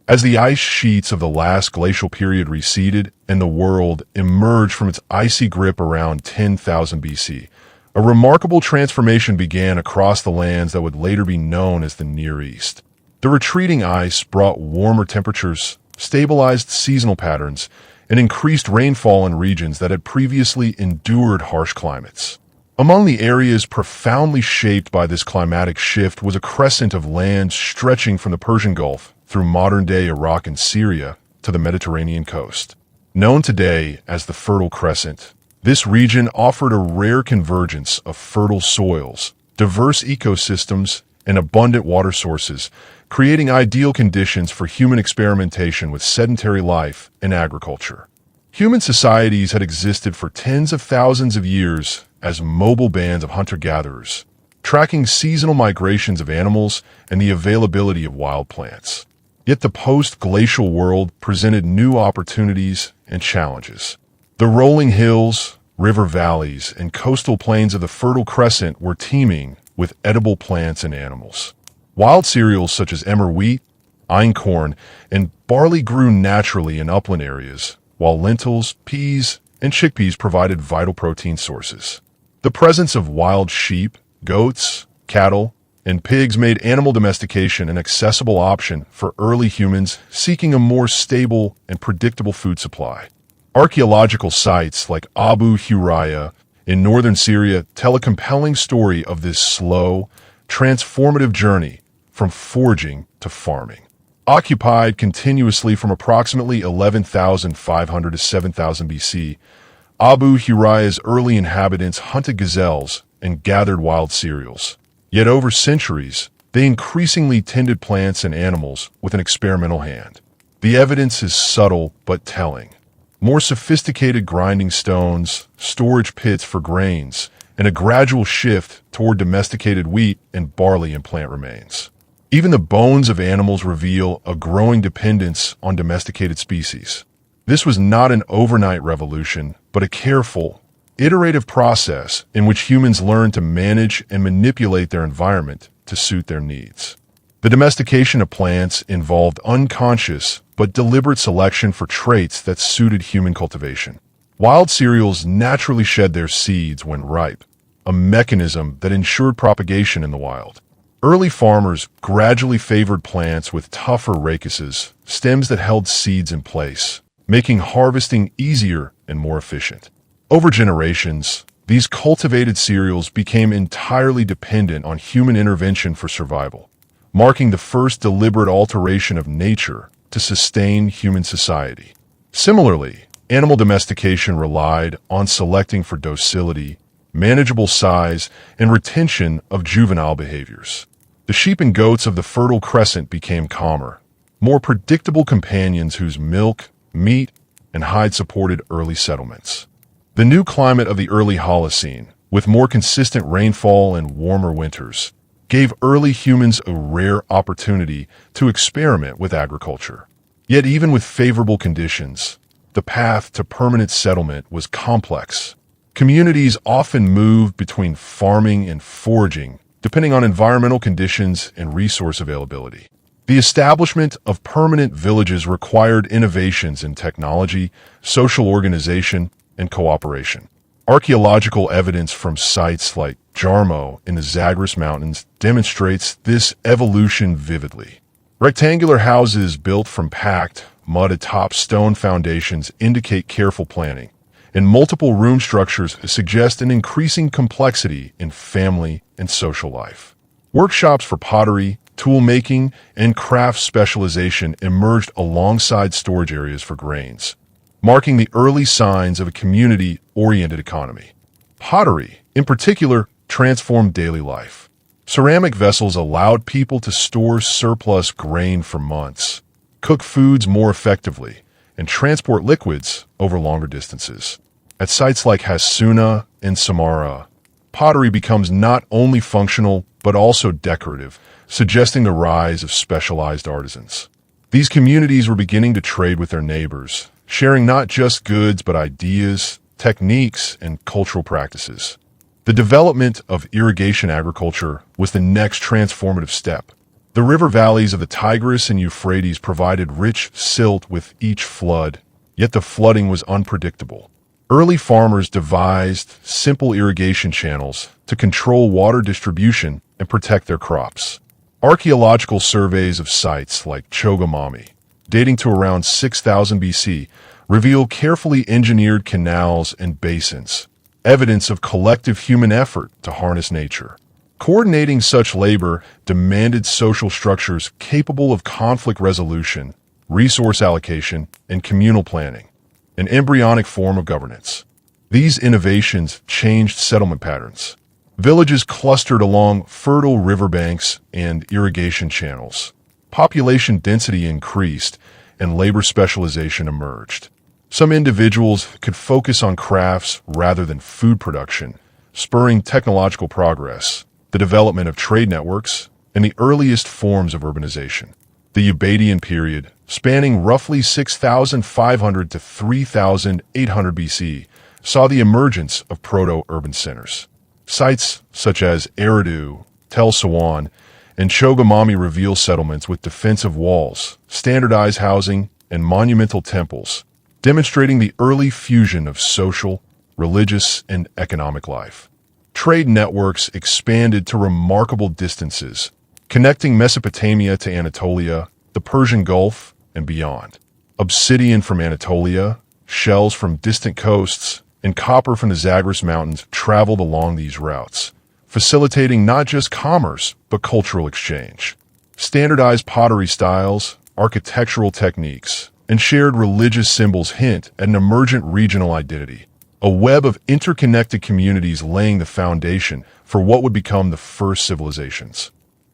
As the ice sheets of the last glacial period receded and the world emerged from its icy grip around 10,000 BC, a remarkable transformation began across the lands that would later be known as the Near East. The retreating ice brought warmer temperatures, stabilized seasonal patterns, and increased rainfall in regions that had previously endured harsh climates. Among the areas profoundly shaped by this climatic shift was a crescent of land stretching from the Persian Gulf through modern-day Iraq and Syria to the Mediterranean coast. Known today as the Fertile Crescent, this region offered a rare convergence of fertile soils, diverse ecosystems, and abundant water sources, creating ideal conditions for human experimentation with sedentary life and agriculture. Human societies had existed for tens of thousands of years as mobile bands of hunter-gatherers, tracking seasonal migrations of animals and the availability of wild plants. Yet the post-glacial world presented new opportunities and challenges. The rolling hills, river valleys, and coastal plains of the Fertile Crescent were teeming with edible plants and animals. Wild cereals such as emmer wheat, einkorn, and barley grew naturally in upland areas, while lentils, peas, and chickpeas provided vital protein sources. The presence of wild sheep, goats, cattle, and pigs made animal domestication an accessible option for early humans seeking a more stable and predictable food supply. Archaeological sites like Abu Huraya in northern Syria tell a compelling story of this slow, transformative journey from foraging to farming. Occupied continuously from approximately 11,500 to 7,000 BC, Abu Huraya's early inhabitants hunted gazelles and gathered wild cereals. Yet over centuries, they increasingly tended plants and animals with an experimental hand. The evidence is subtle but telling. More sophisticated grinding stones, storage pits for grains, and a gradual shift toward domesticated wheat and barley in plant remains. Even the bones of animals reveal a growing dependence on domesticated species. This was not an overnight revolution, but a careful, iterative process in which humans learned to manage and manipulate their environment to suit their needs. The domestication of plants involved unconscious but deliberate selection for traits that suited human cultivation. Wild cereals naturally shed their seeds when ripe, a mechanism that ensured propagation in the wild. Early farmers gradually favored plants with tougher rachises, stems that held seeds in place, making harvesting easier and more efficient. Over generations, these cultivated cereals became entirely dependent on human intervention for survival, marking the first deliberate alteration of nature to sustain human society. Similarly, animal domestication relied on selecting for docility, manageable size, and retention of juvenile behaviors. The sheep and goats of the Fertile Crescent became calmer, more predictable companions whose milk, meat, and hide supported early settlements. The new climate of the early Holocene, with more consistent rainfall and warmer winters, gave early humans a rare opportunity to experiment with agriculture. Yet even with favorable conditions, the path to permanent settlement was complex. Communities often moved between farming and foraging, depending on environmental conditions and resource availability. The establishment of permanent villages required innovations in technology, social organization, and cooperation. Archaeological evidence from sites like Jarmo in the Zagros Mountains demonstrates this evolution vividly. Rectangular houses built from packed, mud-atop stone foundations indicate careful planning, and multiple room structures suggest an increasing complexity in family and social life. Workshops for pottery, tool-making, and craft specialization emerged alongside storage areas for grains, marking the early signs of a community-oriented economy. Pottery, in particular, transformed daily life. Ceramic vessels allowed people to store surplus grain for months, cook foods more effectively, and transport liquids over longer distances. At sites like Hassuna and Samarra, pottery becomes not only functional but also decorative, suggesting the rise of specialized artisans. These communities were beginning to trade with their neighbors, sharing not just goods but ideas, techniques, and cultural practices. The development of irrigation agriculture was the next transformative step. The river valleys of the Tigris and Euphrates provided rich silt with each flood, yet the flooding was unpredictable. Early farmers devised simple irrigation channels to control water distribution and protect their crops. Archaeological surveys of sites like Chogamami, dating to around 6000 BC, reveal carefully engineered canals and basins, evidence of collective human effort to harness nature. Coordinating such labor demanded social structures capable of conflict resolution, resource allocation, and communal planning, an embryonic form of governance. These innovations changed settlement patterns. Villages clustered along fertile riverbanks and irrigation channels. Population density increased, and labor specialization emerged. Some individuals could focus on crafts rather than food production, spurring technological progress, the development of trade networks, and the earliest forms of urbanization. The Ubaidian period, spanning roughly 6,500 to 3,800 BC, saw the emergence of proto-urban centers. Sites such as Eridu, Tel Sawan, and Chogamami reveal settlements with defensive walls, standardized housing, and monumental temples, demonstrating the early fusion of social, religious, and economic life. Trade networks expanded to remarkable distances, connecting Mesopotamia to Anatolia, the Persian Gulf, and beyond. Obsidian from Anatolia, shells from distant coasts, and copper from the Zagros Mountains traveled along these routes, facilitating not just commerce, but cultural exchange. Standardized pottery styles, architectural techniques, and shared religious symbols hint at an emergent regional identity, a web of interconnected communities laying the foundation for what would become the first civilizations.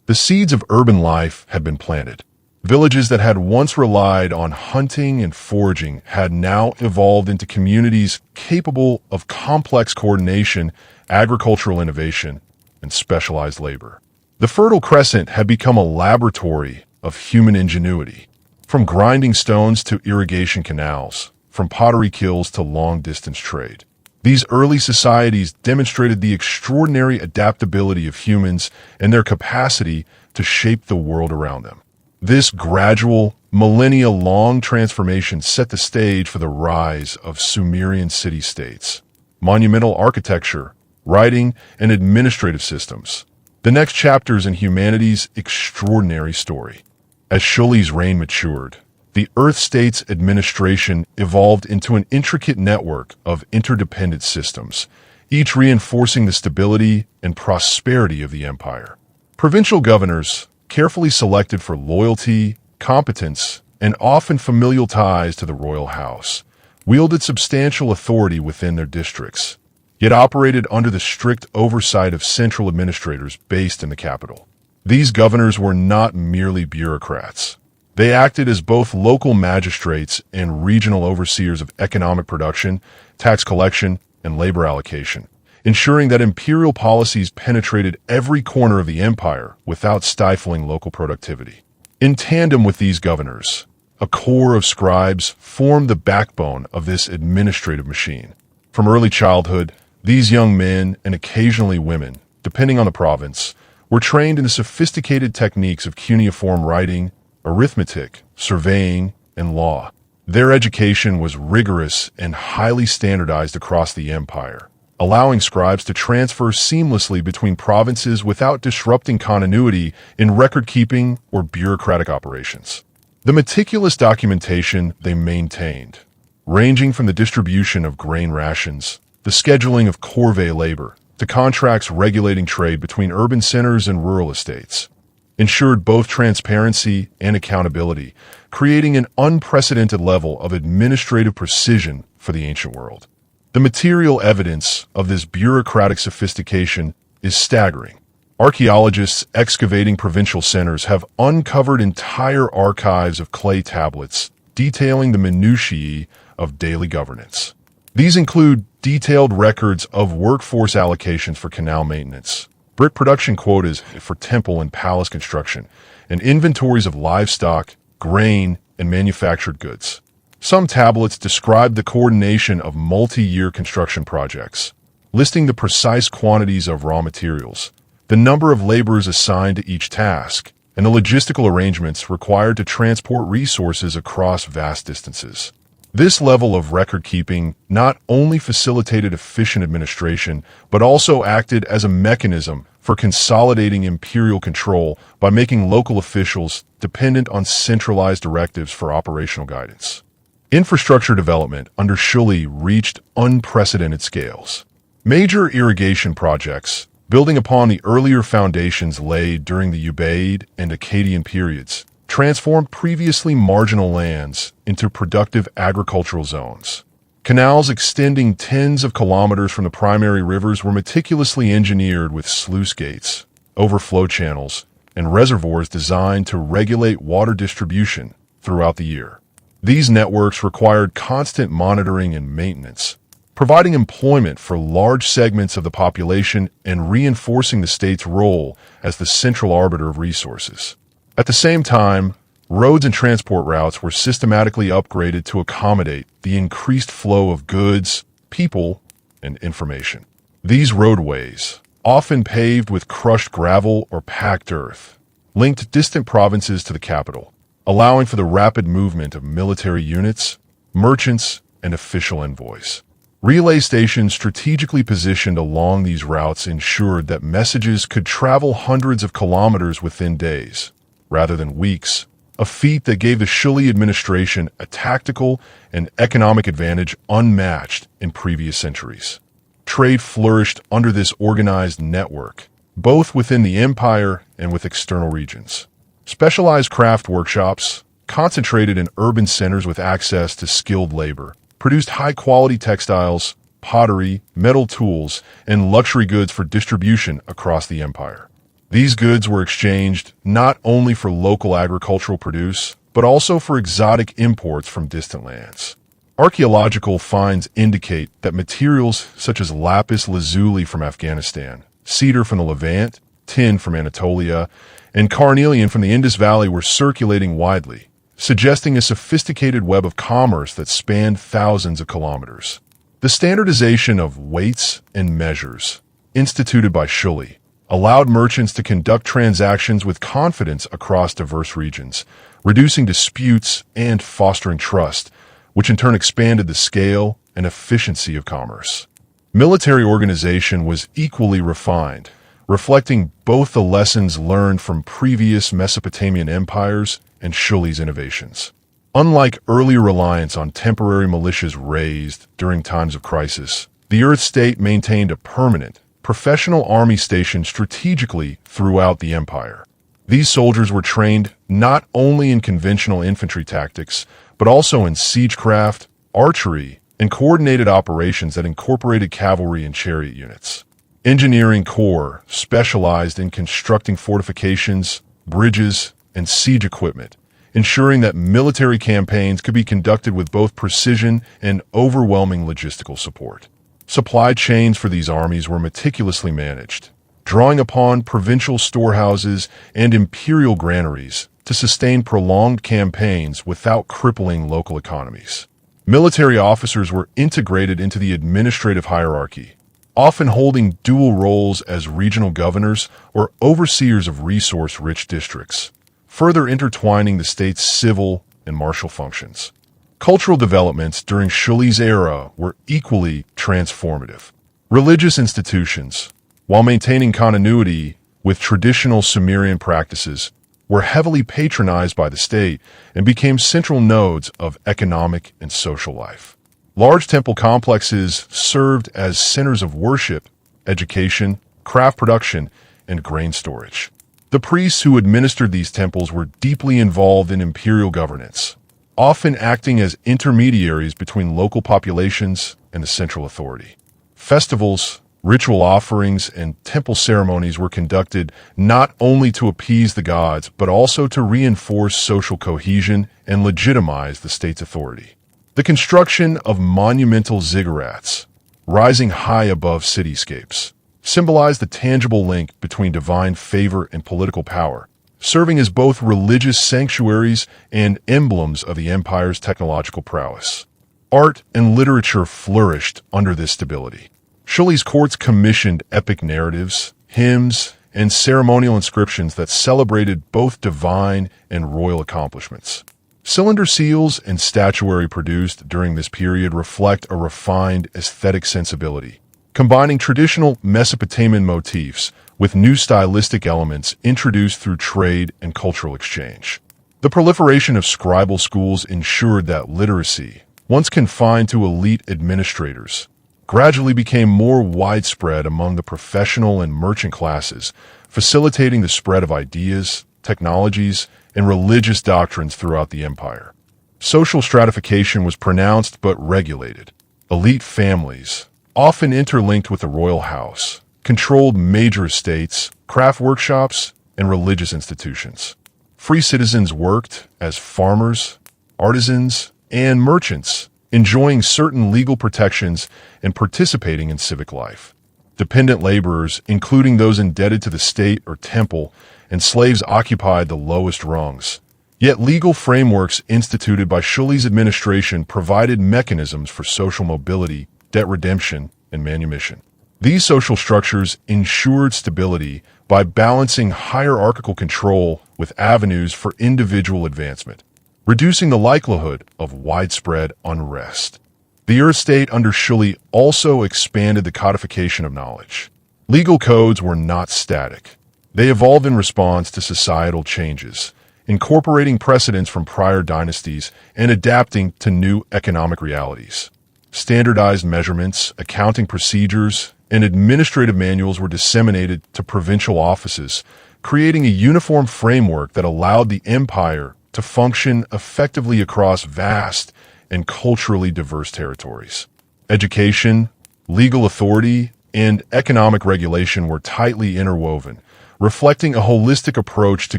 The seeds of urban life had been planted. Villages that had once relied on hunting and foraging had now evolved into communities capable of complex coordination, agricultural innovation, and specialized labor. The Fertile Crescent had become a laboratory of human ingenuity, from grinding stones to irrigation canals, from pottery kilns to long-distance trade. These early societies demonstrated the extraordinary adaptability of humans and their capacity to shape the world around them. This gradual, millennia-long transformation set the stage for the rise of Sumerian city-states, monumental architecture, writing, and administrative systems. The next chapters in humanity's extraordinary story. As Shuli's reign matured, the Earth State's administration evolved into an intricate network of interdependent systems, each reinforcing the stability and prosperity of the empire. Provincial governors, carefully selected for loyalty, competence, and often familial ties to the royal house, wielded substantial authority within their districts, yet operated under the strict oversight of central administrators based in the capital. These governors were not merely bureaucrats. They acted as both local magistrates and regional overseers of economic production, tax collection, and labor allocation, ensuring that imperial policies penetrated every corner of the empire without stifling local productivity. In tandem with these governors, a corps of scribes formed the backbone of this administrative machine. From early childhood, these young men, and occasionally women, depending on the province, were trained in the sophisticated techniques of cuneiform writing, arithmetic, surveying, and law. Their education was rigorous and highly standardized across the empire, allowing scribes to transfer seamlessly between provinces without disrupting continuity in record-keeping or bureaucratic operations. The meticulous documentation they maintained, ranging from the distribution of grain rations, the scheduling of corvée labor, to contracts regulating trade between urban centers and rural estates, ensured both transparency and accountability, creating an unprecedented level of administrative precision for the ancient world. The material evidence of this bureaucratic sophistication is staggering. Archaeologists excavating provincial centers have uncovered entire archives of clay tablets detailing the minutiae of daily governance. These include detailed records of workforce allocations for canal maintenance, brick production quotas for temple and palace construction, and inventories of livestock, grain, and manufactured goods. Some tablets describe the coordination of multi-year construction projects, listing the precise quantities of raw materials, the number of laborers assigned to each task, and the logistical arrangements required to transport resources across vast distances. This level of record-keeping not only facilitated efficient administration, but also acted as a mechanism for consolidating imperial control by making local officials dependent on centralized directives for operational guidance. Infrastructure development under Shuli reached unprecedented scales. Major irrigation projects, building upon the earlier foundations laid during the Ubaid and Akkadian periods, transformed previously marginal lands into productive agricultural zones. Canals extending tens of kilometers from the primary rivers were meticulously engineered with sluice gates, overflow channels, and reservoirs designed to regulate water distribution throughout the year. These networks required constant monitoring and maintenance, providing employment for large segments of the population and reinforcing the state's role as the central arbiter of resources. At the same time, roads and transport routes were systematically upgraded to accommodate the increased flow of goods, people, and information. These roadways, often paved with crushed gravel or packed earth, linked distant provinces to the capital, allowing for the rapid movement of military units, merchants, and official envoys. Relay stations strategically positioned along these routes ensured that messages could travel hundreds of kilometers within days, rather than weeks, a feat that gave the Shuli administration a tactical and economic advantage unmatched in previous centuries. Trade flourished under this organized network, both within the empire and with external regions. Specialized craft workshops, concentrated in urban centers with access to skilled labor, produced high-quality textiles, pottery, metal tools, and luxury goods for distribution across the empire. These goods were exchanged not only for local agricultural produce, but also for exotic imports from distant lands. Archaeological finds indicate that materials such as lapis lazuli from Afghanistan, cedar from the Levant, tin from Anatolia, and carnelian from the Indus Valley were circulating widely, suggesting a sophisticated web of commerce that spanned thousands of kilometers. The standardization of weights and measures, instituted by Shuli, allowed merchants to conduct transactions with confidence across diverse regions, reducing disputes and fostering trust, which in turn expanded the scale and efficiency of commerce. Military organization was equally refined, reflecting both the lessons learned from previous Mesopotamian empires and Shuli's innovations. Unlike earlier reliance on temporary militias raised during times of crisis, the Earth State maintained a permanent, professional army stationed strategically throughout the empire. These soldiers were trained not only in conventional infantry tactics, but also in siegecraft, archery, and coordinated operations that incorporated cavalry and chariot units. Engineering corps specialized in constructing fortifications, bridges, and siege equipment, ensuring that military campaigns could be conducted with both precision and overwhelming logistical support. Supply chains for these armies were meticulously managed, drawing upon provincial storehouses and imperial granaries to sustain prolonged campaigns without crippling local economies. Military officers were integrated into the administrative hierarchy, often holding dual roles as regional governors or overseers of resource-rich districts, further intertwining the state's civil and martial functions. Cultural developments during Shuli's era were equally transformative. Religious institutions, while maintaining continuity with traditional Sumerian practices, were heavily patronized by the state and became central nodes of economic and social life. Large temple complexes served as centers of worship, education, craft production, and grain storage. The priests who administered these temples were deeply involved in imperial governance, often acting as intermediaries between local populations and the central authority. Festivals, ritual offerings, and temple ceremonies were conducted not only to appease the gods, but also to reinforce social cohesion and legitimize the state's authority. The construction of monumental ziggurats, rising high above cityscapes, symbolized the tangible link between divine favor and political power, serving as both religious sanctuaries and emblems of the empire's technological prowess. Art and literature flourished under this stability. Shuli's courts commissioned epic narratives, hymns, and ceremonial inscriptions that celebrated both divine and royal accomplishments. Cylinder seals and statuary produced during this period reflect a refined aesthetic sensibility, combining traditional Mesopotamian motifs with new stylistic elements introduced through trade and cultural exchange. The proliferation of scribal schools ensured that literacy, once confined to elite administrators, gradually became more widespread among the professional and merchant classes, facilitating the spread of ideas, technologies, and religious doctrines throughout the empire. Social stratification was pronounced but regulated. Elite families, often interlinked with the royal house, controlled major estates, craft workshops, and religious institutions. Free citizens worked as farmers, artisans, and merchants, enjoying certain legal protections and participating in civic life. Dependent laborers, including those indebted to the state or temple, and slaves occupied the lowest rungs. Yet legal frameworks instituted by Shuli's administration provided mechanisms for social mobility, debt redemption, and manumission. These social structures ensured stability by balancing hierarchical control with avenues for individual advancement, reducing the likelihood of widespread unrest. The Earth State under Shuli also expanded the codification of knowledge. Legal codes were not static. They evolved in response to societal changes, incorporating precedents from prior dynasties and adapting to new economic realities. Standardized measurements, accounting procedures, and administrative manuals were disseminated to provincial offices, creating a uniform framework that allowed the empire to function effectively across vast and culturally diverse territories. Education, legal authority, and economic regulation were tightly interwoven, reflecting a holistic approach to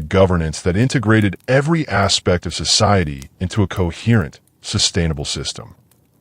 governance that integrated every aspect of society into a coherent, sustainable system.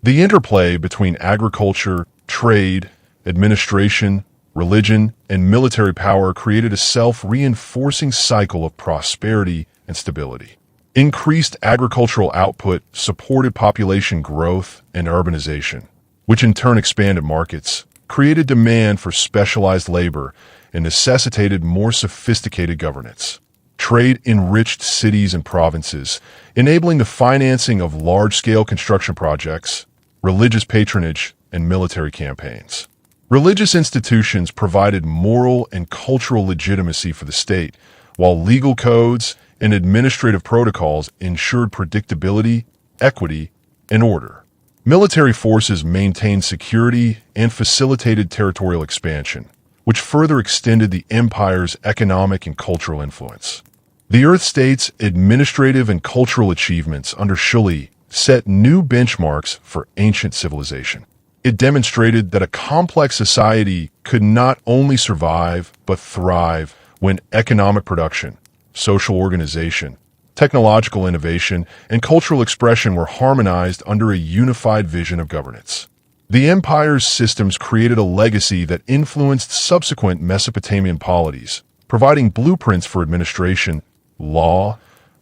The interplay between agriculture, trade, administration, religion, and military power created a self-reinforcing cycle of prosperity and stability. Increased agricultural output supported population growth and urbanization, which in turn expanded markets, created demand for specialized labor, and necessitated more sophisticated governance. Trade enriched cities and provinces, enabling the financing of large-scale construction projects, religious patronage, and military campaigns. Religious institutions provided moral and cultural legitimacy for the state, while legal codes and administrative protocols ensured predictability, equity, and order. Military forces maintained security and facilitated territorial expansion, which further extended the empire's economic and cultural influence. The Earth State's administrative and cultural achievements under Shuli set new benchmarks for ancient civilization. It demonstrated that a complex society could not only survive but thrive when economic production, social organization, technological innovation, and cultural expression were harmonized under a unified vision of governance. The empire's systems created a legacy that influenced subsequent Mesopotamian polities, providing blueprints for administration, law,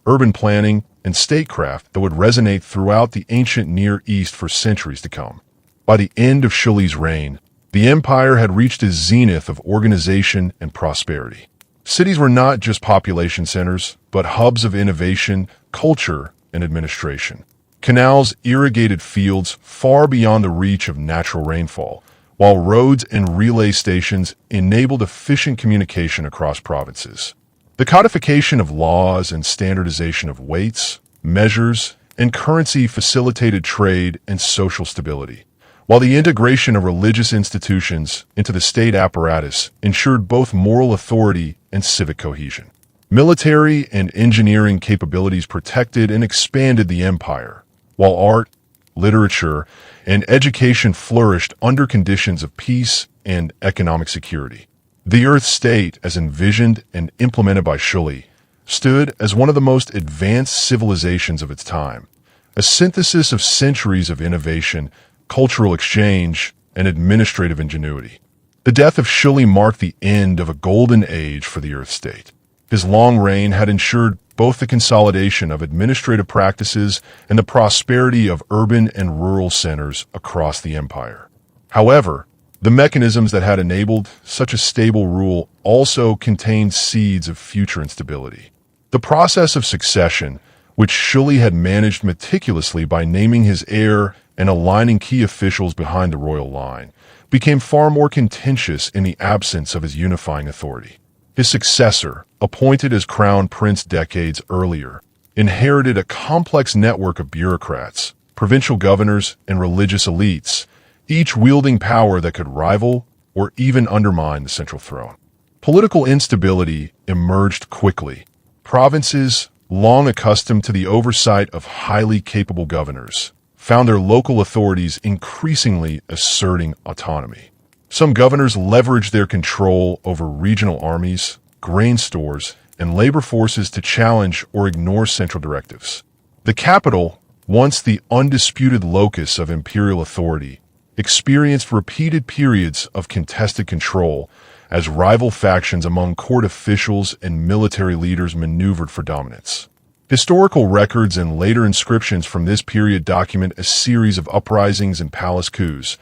urban planning, and statecraft that would resonate throughout the ancient Near East for centuries to come. By the end of Shuli's reign, the empire had reached a zenith of organization and prosperity. Cities were not just population centers, but hubs of innovation, culture, and administration. Canals irrigated fields far beyond the reach of natural rainfall, while roads and relay stations enabled efficient communication across provinces. The codification of laws and standardization of weights, measures, and currency facilitated trade and social stability, while the integration of religious institutions into the state apparatus ensured both moral authority and civic cohesion. Military and engineering capabilities protected and expanded the empire, while art, literature, and education flourished under conditions of peace and economic security. The Earth State, as envisioned and implemented by Shuli, stood as one of the most advanced civilizations of its time, a synthesis of centuries of innovation, cultural exchange, and administrative ingenuity. The death of Shuli marked the end of a golden age for the Earth State. His long reign had ensured both the consolidation of administrative practices and the prosperity of urban and rural centers across the empire. However, The mechanisms that had enabled such a stable rule also contained seeds of future instability. The process of succession, which Shuli had managed meticulously by naming his heir and aligning key officials behind the royal line, became far more contentious in the absence of his unifying authority. His successor, appointed as crown prince decades earlier, inherited a complex network of bureaucrats, provincial governors, and religious elites, each wielding power that could rival or even undermine the central throne. Political instability emerged quickly. Provinces, long accustomed to the oversight of highly capable governors, found their local authorities increasingly asserting autonomy. Some governors leveraged their control over regional armies, grain stores, and labor forces to challenge or ignore central directives. The capital, once the undisputed locus of imperial authority, experienced repeated periods of contested control as rival factions among court officials and military leaders maneuvered for dominance. Historical records and later inscriptions from this period document a series of uprisings and palace coups,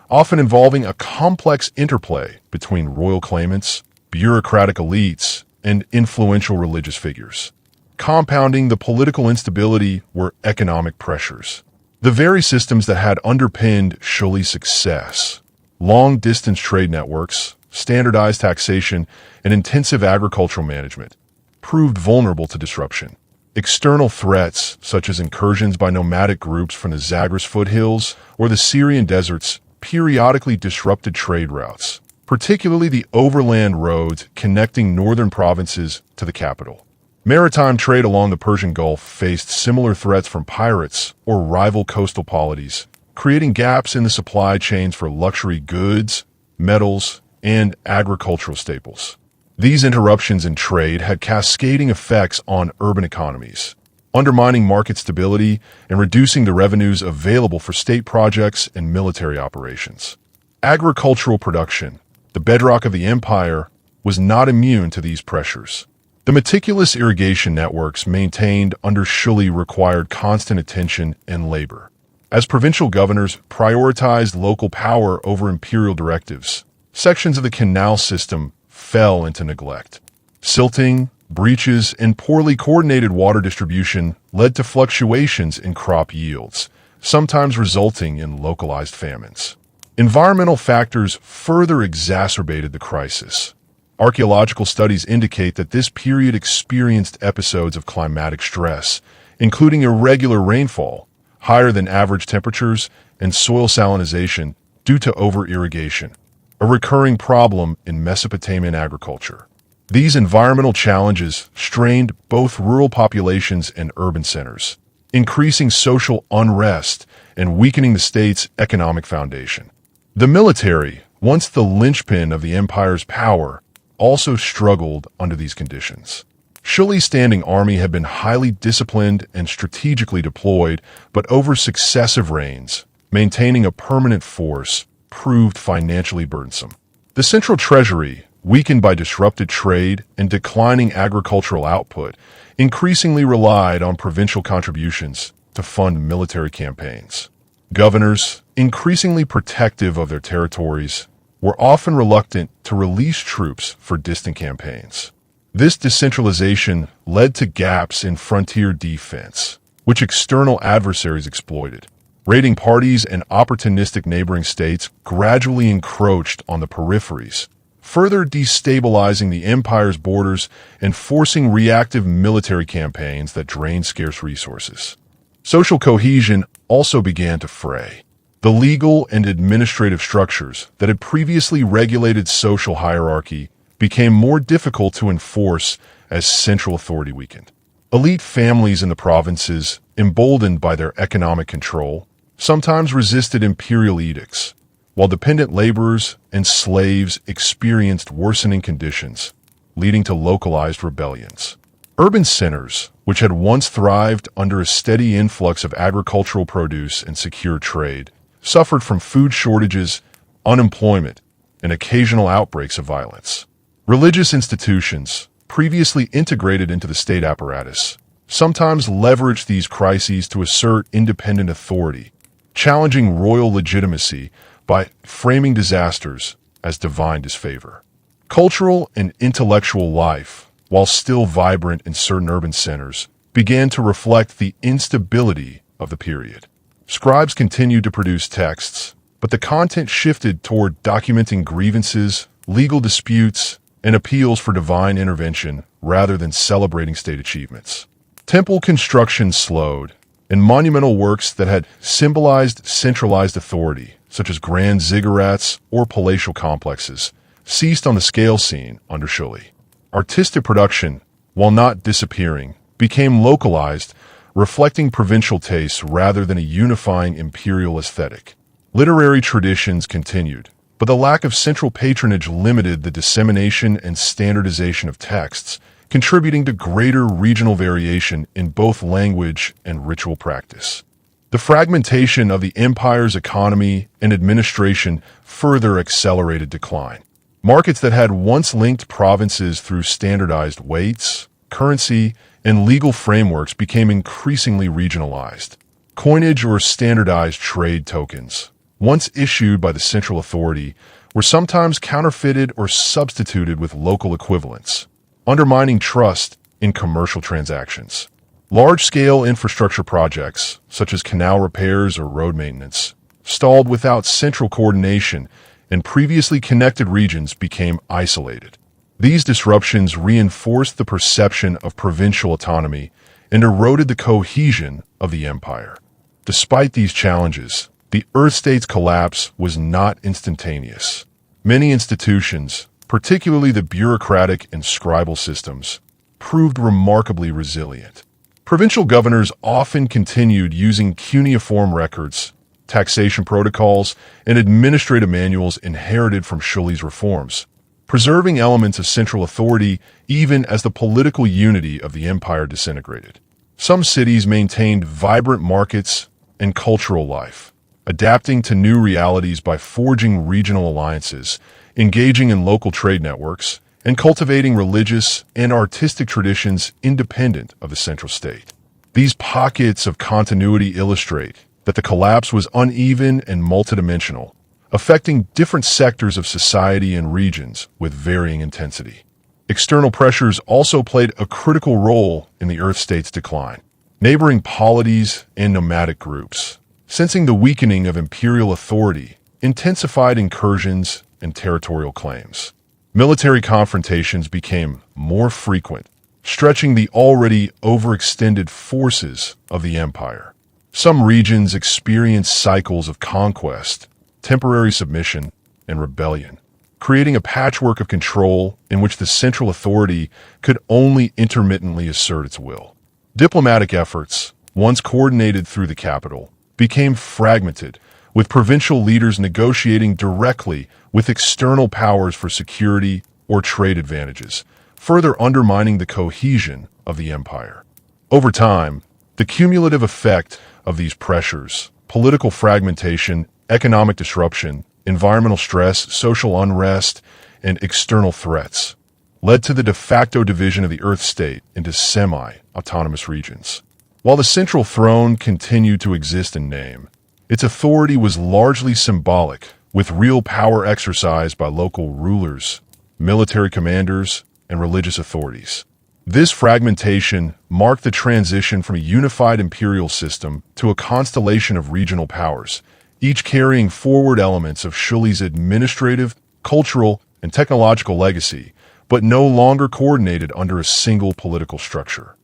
often involving a complex interplay between royal claimants, bureaucratic elites, and influential religious figures. Compounding the political instability were economic pressures. The very systems that had underpinned Shuli's success, long-distance trade networks, standardized taxation, and intensive agricultural management, proved vulnerable to disruption. External threats, such as incursions by nomadic groups from the Zagros foothills or the Syrian deserts, periodically disrupted trade routes, particularly the overland roads connecting northern provinces to the capital. Maritime trade along the Persian Gulf faced similar threats from pirates or rival coastal polities, creating gaps in the supply chains for luxury goods, metals, and agricultural staples. These interruptions in trade had cascading effects on urban economies, undermining market stability and reducing the revenues available for state projects and military operations. Agricultural production, the bedrock of the empire, was not immune to these pressures. The meticulous irrigation networks maintained under Shuli required constant attention and labor. As provincial governors prioritized local power over imperial directives, sections of the canal system fell into neglect. Silting, breaches, and poorly coordinated water distribution led to fluctuations in crop yields, sometimes resulting in localized famines. Environmental factors further exacerbated the crisis. Archaeological studies indicate that this period experienced episodes of climatic stress, including irregular rainfall, higher than average temperatures, and soil salinization due to over-irrigation, a recurring problem in Mesopotamian agriculture. These environmental challenges strained both rural populations and urban centers, increasing social unrest and weakening the state's economic foundation. The military, once the linchpin of the empire's power, also struggled under these conditions. Shuli's standing army had been highly disciplined and strategically deployed, but over successive reigns, maintaining a permanent force proved financially burdensome. The central treasury, weakened by disrupted trade and declining agricultural output, increasingly relied on provincial contributions to fund military campaigns. Governors, increasingly protective of their territories, were often reluctant to release troops for distant campaigns. This decentralization led to gaps in frontier defense, which external adversaries exploited. Raiding parties and opportunistic neighboring states gradually encroached on the peripheries, further destabilizing the empire's borders and forcing reactive military campaigns that drained scarce resources. Social cohesion also began to fray. The legal and administrative structures that had previously regulated social hierarchy became more difficult to enforce as central authority weakened. Elite families in the provinces, emboldened by their economic control, sometimes resisted imperial edicts, while dependent laborers and slaves experienced worsening conditions, leading to localized rebellions. Urban centers, which had once thrived under a steady influx of agricultural produce and secure trade, suffered from food shortages, unemployment, and occasional outbreaks of violence. Religious institutions, previously integrated into the state apparatus, sometimes leveraged these crises to assert independent authority, challenging royal legitimacy by framing disasters as divine disfavor. Cultural and intellectual life, while still vibrant in certain urban centers, began to reflect the instability of the period. Scribes continued to produce texts, but the content shifted toward documenting grievances, legal disputes, and appeals for divine intervention rather than celebrating state achievements. Temple construction slowed, and monumental works that had symbolized centralized authority, such as grand ziggurats or palatial complexes, ceased on the scale scene under Shuli. Artistic production, while not disappearing, became localized, reflecting provincial tastes rather than a unifying imperial aesthetic. Literary traditions continued, but the lack of central patronage limited the dissemination and standardization of texts, contributing to greater regional variation in both language and ritual practice. The fragmentation of the empire's economy and administration further accelerated decline. Markets that had once linked provinces through standardized weights, currency, and legal frameworks became increasingly regionalized. Coinage or standardized trade tokens, once issued by the central authority, were sometimes counterfeited or substituted with local equivalents, undermining trust in commercial transactions. Large-scale infrastructure projects, such as canal repairs or road maintenance, stalled without central coordination, and previously connected regions became isolated. These disruptions reinforced the perception of provincial autonomy and eroded the cohesion of the empire. Despite these challenges, the Earth State's collapse was not instantaneous. Many institutions, particularly the bureaucratic and scribal systems, proved remarkably resilient. Provincial governors often continued using cuneiform records, taxation protocols, and administrative manuals inherited from Shuli's reforms, preserving elements of central authority even as the political unity of the empire disintegrated. Some cities maintained vibrant markets and cultural life, adapting to new realities by forging regional alliances, engaging in local trade networks, and cultivating religious and artistic traditions independent of the central state. These pockets of continuity illustrate that the collapse was uneven and multidimensional, affecting different sectors of society and regions with varying intensity. External pressures also played a critical role in the Earth State's decline. Neighboring polities and nomadic groups, sensing the weakening of imperial authority, intensified incursions and territorial claims. Military confrontations became more frequent, stretching the already overextended forces of the empire. Some regions experienced cycles of conquest, temporary submission, and rebellion, creating a patchwork of control in which the central authority could only intermittently assert its will. Diplomatic efforts, once coordinated through the capital, became fragmented, with provincial leaders negotiating directly with external powers for security or trade advantages, further undermining the cohesion of the empire. Over time, the cumulative effect of these pressures, political fragmentation, economic disruption, environmental stress, social unrest, and external threats, led to the de facto division of the Earth State into semi-autonomous regions. While the central throne continued to exist in name, its authority was largely symbolic, with real power exercised by local rulers, military commanders, and religious authorities. This fragmentation marked the transition from a unified imperial system to a constellation of regional powers, each carrying forward elements of Shuli's administrative, cultural, and technological legacy, but no longer coordinated under a single political structure.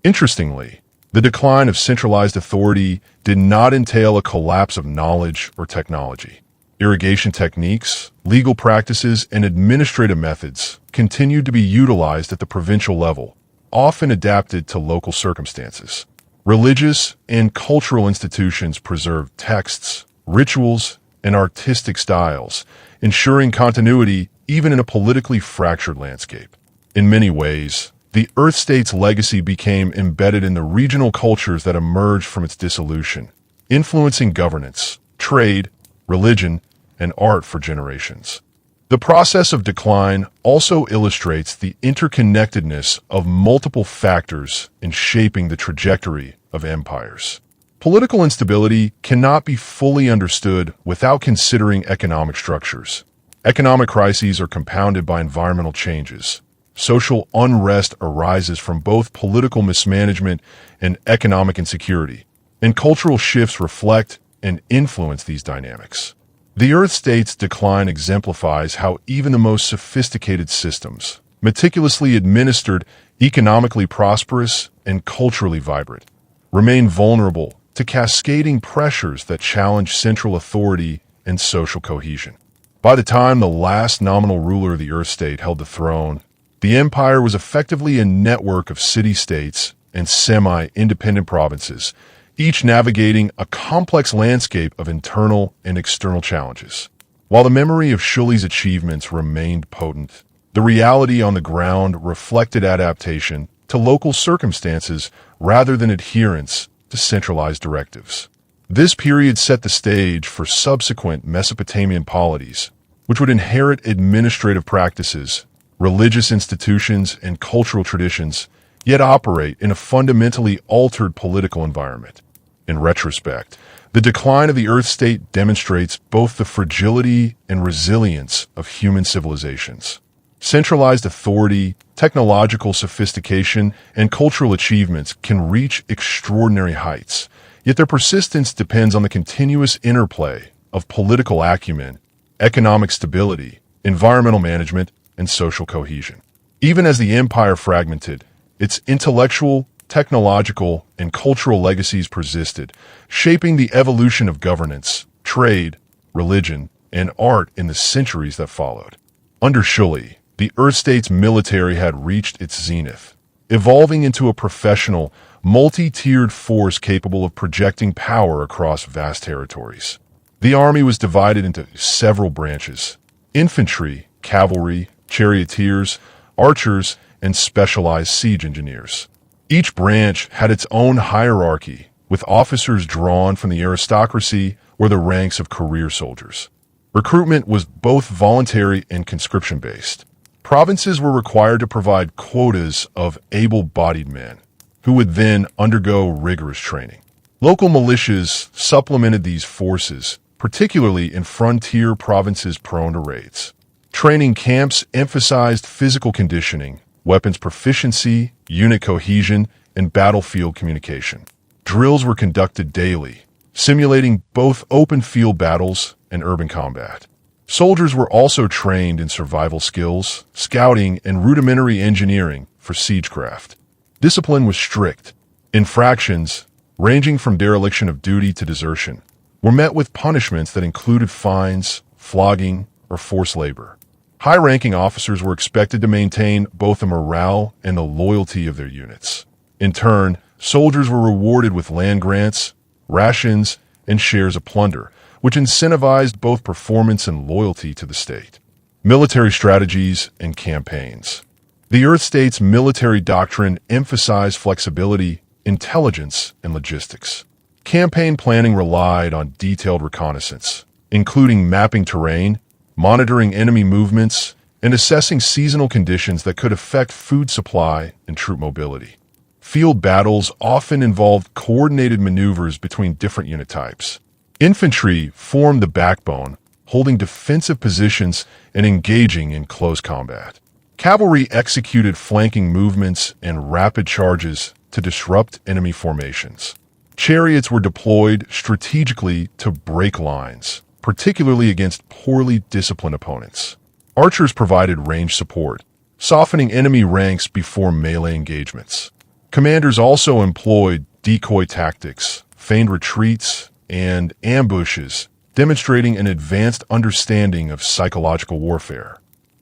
Interestingly, the decline of centralized authority did not entail a collapse of knowledge or technology. Irrigation techniques, legal practices, and administrative methods continued to be utilized at the provincial level, often adapted to local circumstances. Religious and cultural institutions preserved texts, rituals, and artistic styles, ensuring continuity even in a politically fractured landscape. In many ways, the Earth State's legacy became embedded in the regional cultures that emerged from its dissolution, influencing governance, trade, religion, and art for generations. The process of decline also illustrates the interconnectedness of multiple factors in shaping the trajectory of empires. Political instability cannot be fully understood without considering economic structures. Economic crises are compounded by environmental changes. Social unrest arises from both political mismanagement and economic insecurity, and cultural shifts reflect and influence these dynamics. The Earth state's decline exemplifies how even the most sophisticated systems, meticulously administered, economically prosperous, and culturally vibrant, remain vulnerable to cascading pressures that challenge central authority and social cohesion. By the time the last nominal ruler of the Earth state held the throne, the empire was effectively a network of city-states and semi-independent provinces, each navigating a complex landscape of internal and external challenges. While the memory of Shuli's achievements remained potent, the reality on the ground reflected adaptation to local circumstances rather than adherence to centralized directives. This period set the stage for subsequent Mesopotamian polities, which would inherit administrative practices, religious institutions, and cultural traditions, yet operate in a fundamentally altered political environment. In retrospect, the decline of the Earth state demonstrates both the fragility and resilience of human civilizations. Centralized authority, technological sophistication, and cultural achievements can reach extraordinary heights, yet their persistence depends on the continuous interplay of political acumen, economic stability, environmental management, and social cohesion. Even as the empire fragmented, its intellectual, technological, and cultural legacies persisted, shaping the evolution of governance, trade, religion, and art in the centuries that followed. Under Shuli, the Earth state's military had reached its zenith, evolving into a professional, multi-tiered force capable of projecting power across vast territories. The army was divided into several branches: infantry, cavalry, charioteers, archers, and specialized siege engineers. Each branch had its own hierarchy, with officers drawn from the aristocracy or the ranks of career soldiers. Recruitment was both voluntary and conscription-based. Provinces were required to provide quotas of able-bodied men, who would then undergo rigorous training. Local militias supplemented these forces, particularly in frontier provinces prone to raids. Training camps emphasized physical conditioning, weapons proficiency, unit cohesion, and battlefield communication. Drills were conducted daily, simulating both open field battles and urban combat. Soldiers were also trained in survival skills, scouting, and rudimentary engineering for siegecraft. Discipline was strict. Infractions, ranging from dereliction of duty to desertion, were met with punishments that included fines, flogging, or forced labor. High-ranking officers were expected to maintain both the morale and the loyalty of their units. In turn, soldiers were rewarded with land grants, rations, and shares of plunder, which incentivized both performance and loyalty to the state. Military strategies and campaigns. The Earth state's military doctrine emphasized flexibility, intelligence, and logistics. Campaign planning relied on detailed reconnaissance, including mapping terrain, monitoring enemy movements, and assessing seasonal conditions that could affect food supply and troop mobility. Field battles often involved coordinated maneuvers between different unit types. Infantry formed the backbone, holding defensive positions and engaging in close combat. Cavalry executed flanking movements and rapid charges to disrupt enemy formations. Chariots were deployed strategically to break lines, particularly against poorly disciplined opponents. Archers provided range support, softening enemy ranks before melee engagements. Commanders also employed decoy tactics, feigned retreats, and ambushes, demonstrating an advanced understanding of psychological warfare.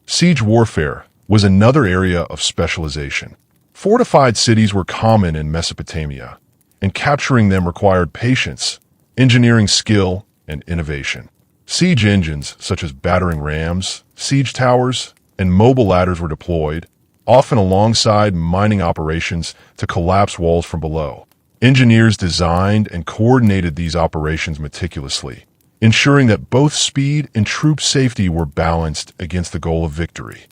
Siege warfare was another area of specialization. Fortified cities were common in Mesopotamia, and capturing them required patience, engineering skill, and innovation. Siege engines, such as battering rams, siege towers, and mobile ladders were deployed, often alongside mining operations to collapse walls from below. Engineers designed and coordinated these operations meticulously, ensuring that both speed and troop safety were balanced against the goal of victory.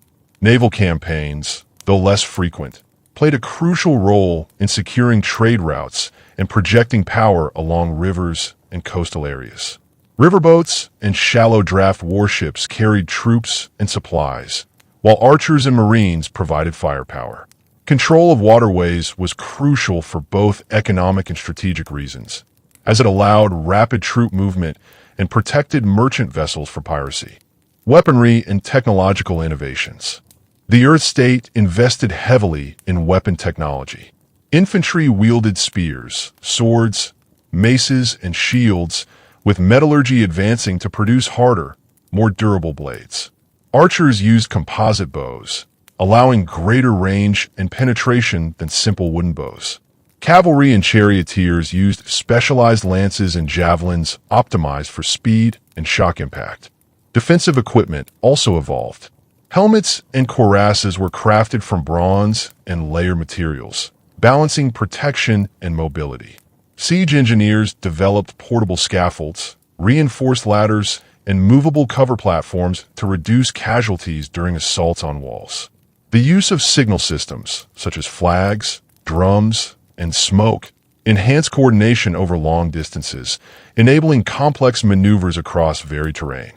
Naval campaigns, though less frequent, played a crucial role in securing trade routes and projecting power along rivers and coastal areas. Riverboats and shallow draft warships carried troops and supplies, while archers and marines provided firepower. Control of waterways was crucial for both economic and strategic reasons, as it allowed rapid troop movement and protected merchant vessels from piracy. Weaponry and technological innovations. The Earth State invested heavily in weapon technology. Infantry wielded spears, swords, maces, and shields, with metallurgy advancing to produce harder, more durable blades. Archers used composite bows, allowing greater range and penetration than simple wooden bows. Cavalry and charioteers used specialized lances and javelins optimized for speed and shock impact. Defensive equipment also evolved. Helmets and cuirasses were crafted from bronze and layered materials, balancing protection and mobility. Siege engineers developed portable scaffolds, reinforced ladders, and movable cover platforms to reduce casualties during assaults on walls. The use of signal systems, such as flags, drums, and smoke, enhanced coordination over long distances, enabling complex maneuvers across varied terrain.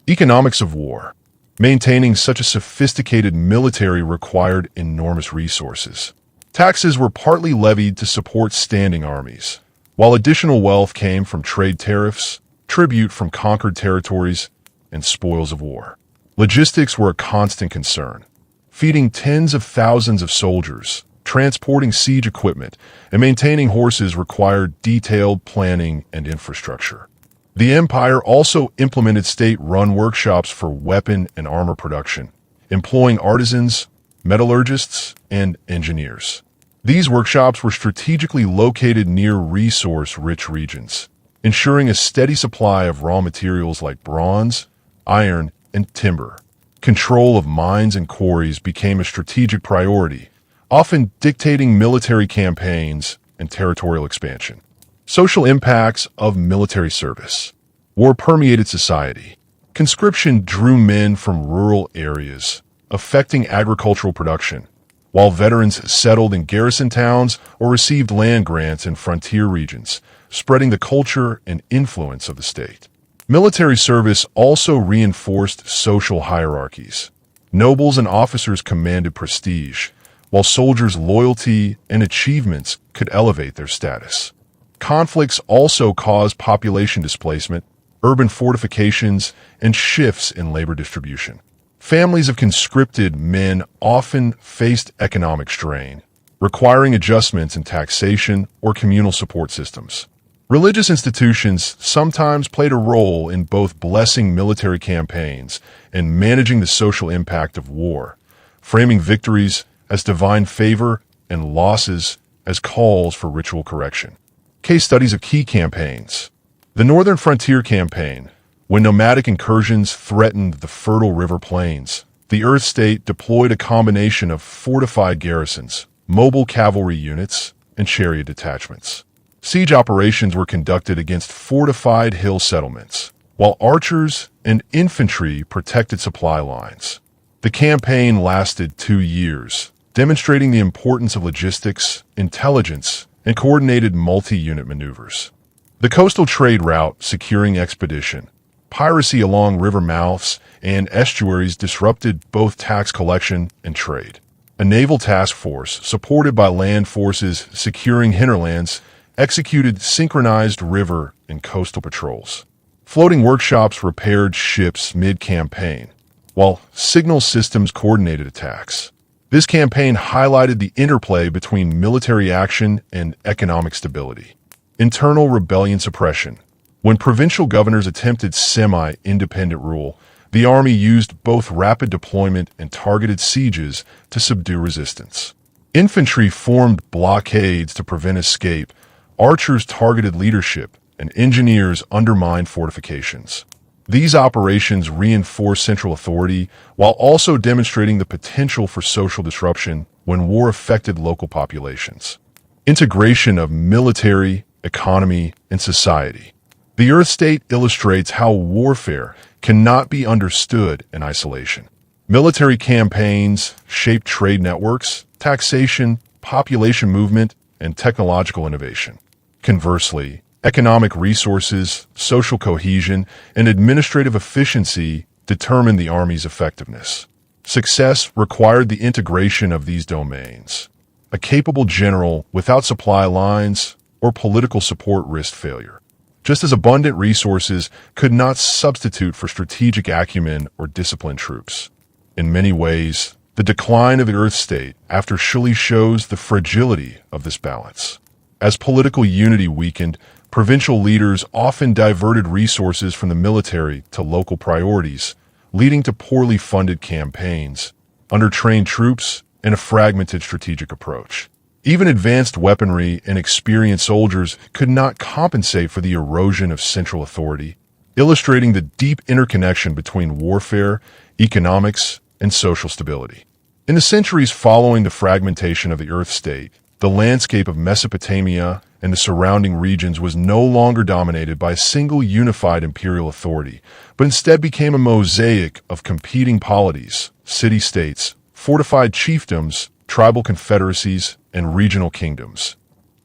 Economics of war. Maintaining such a sophisticated military required enormous resources. Taxes were partly levied to support standing armies, while additional wealth came from trade tariffs, tribute from conquered territories, and spoils of war. Logistics were a constant concern. Feeding tens of thousands of soldiers, transporting siege equipment, and maintaining horses required detailed planning and infrastructure. The empire also implemented state-run workshops for weapon and armor production, employing artisans, metallurgists, and engineers. These workshops were strategically located near resource-rich regions, ensuring a steady supply of raw materials like bronze, iron, and timber. Control of mines and quarries became a strategic priority, often dictating military campaigns and territorial expansion. Social impacts of military service. War permeated society. Conscription drew men from rural areas, affecting agricultural production, while veterans settled in garrison towns or received land grants in frontier regions, spreading the culture and influence of the state. Military service also reinforced social hierarchies. Nobles and officers commanded prestige, while soldiers' loyalty and achievements could elevate their status. Conflicts also caused population displacement, urban fortifications, and shifts in labor distribution. Families of conscripted men often faced economic strain, requiring adjustments in taxation or communal support systems. Religious institutions sometimes played a role in both blessing military campaigns and managing the social impact of war, framing victories as divine favor and losses as calls for ritual correction. Case studies of key campaigns. The Northern Frontier Campaign. When nomadic incursions threatened the fertile river plains, the Earth State deployed a combination of fortified garrisons, mobile cavalry units, and chariot detachments. Siege operations were conducted against fortified hill settlements, while archers and infantry protected supply lines. The campaign lasted 2 years, demonstrating the importance of logistics, intelligence, and coordinated multi-unit maneuvers. The coastal trade route securing expedition. Piracy along river mouths and estuaries disrupted both tax collection and trade. A naval task force, supported by land forces securing hinterlands, executed synchronized river and coastal patrols. Floating workshops repaired ships mid-campaign, while signal systems coordinated attacks. This campaign highlighted the interplay between military action and economic stability. Internal rebellion suppression. When provincial governors attempted semi-independent rule, the army used both rapid deployment and targeted sieges to subdue resistance. Infantry formed blockades to prevent escape, archers targeted leadership, and engineers undermined fortifications. These operations reinforced central authority while also demonstrating the potential for social disruption when war affected local populations. Integration of military, economy, and society. The Earth State illustrates how warfare cannot be understood in isolation. Military campaigns shaped trade networks, taxation, population movement and technological innovation. Conversely, economic resources, social cohesion, and administrative efficiency determined the army's effectiveness. Success required the integration of these domains. A capable general without supply lines or political support risked failure, just as abundant resources could not substitute for strategic acumen or disciplined troops. In many ways, the decline of the Earth state after Shelley shows the fragility of this balance. As political unity weakened, provincial leaders often diverted resources from the military to local priorities, leading to poorly funded campaigns, undertrained troops, and a fragmented strategic approach. Even advanced weaponry and experienced soldiers could not compensate for the erosion of central authority, illustrating the deep interconnection between warfare, economics, and social stability. In the centuries following the fragmentation of the Earth state, the landscape of Mesopotamia and the surrounding regions was no longer dominated by a single unified imperial authority, but instead became a mosaic of competing polities, city-states, fortified chiefdoms, tribal confederacies, and regional kingdoms,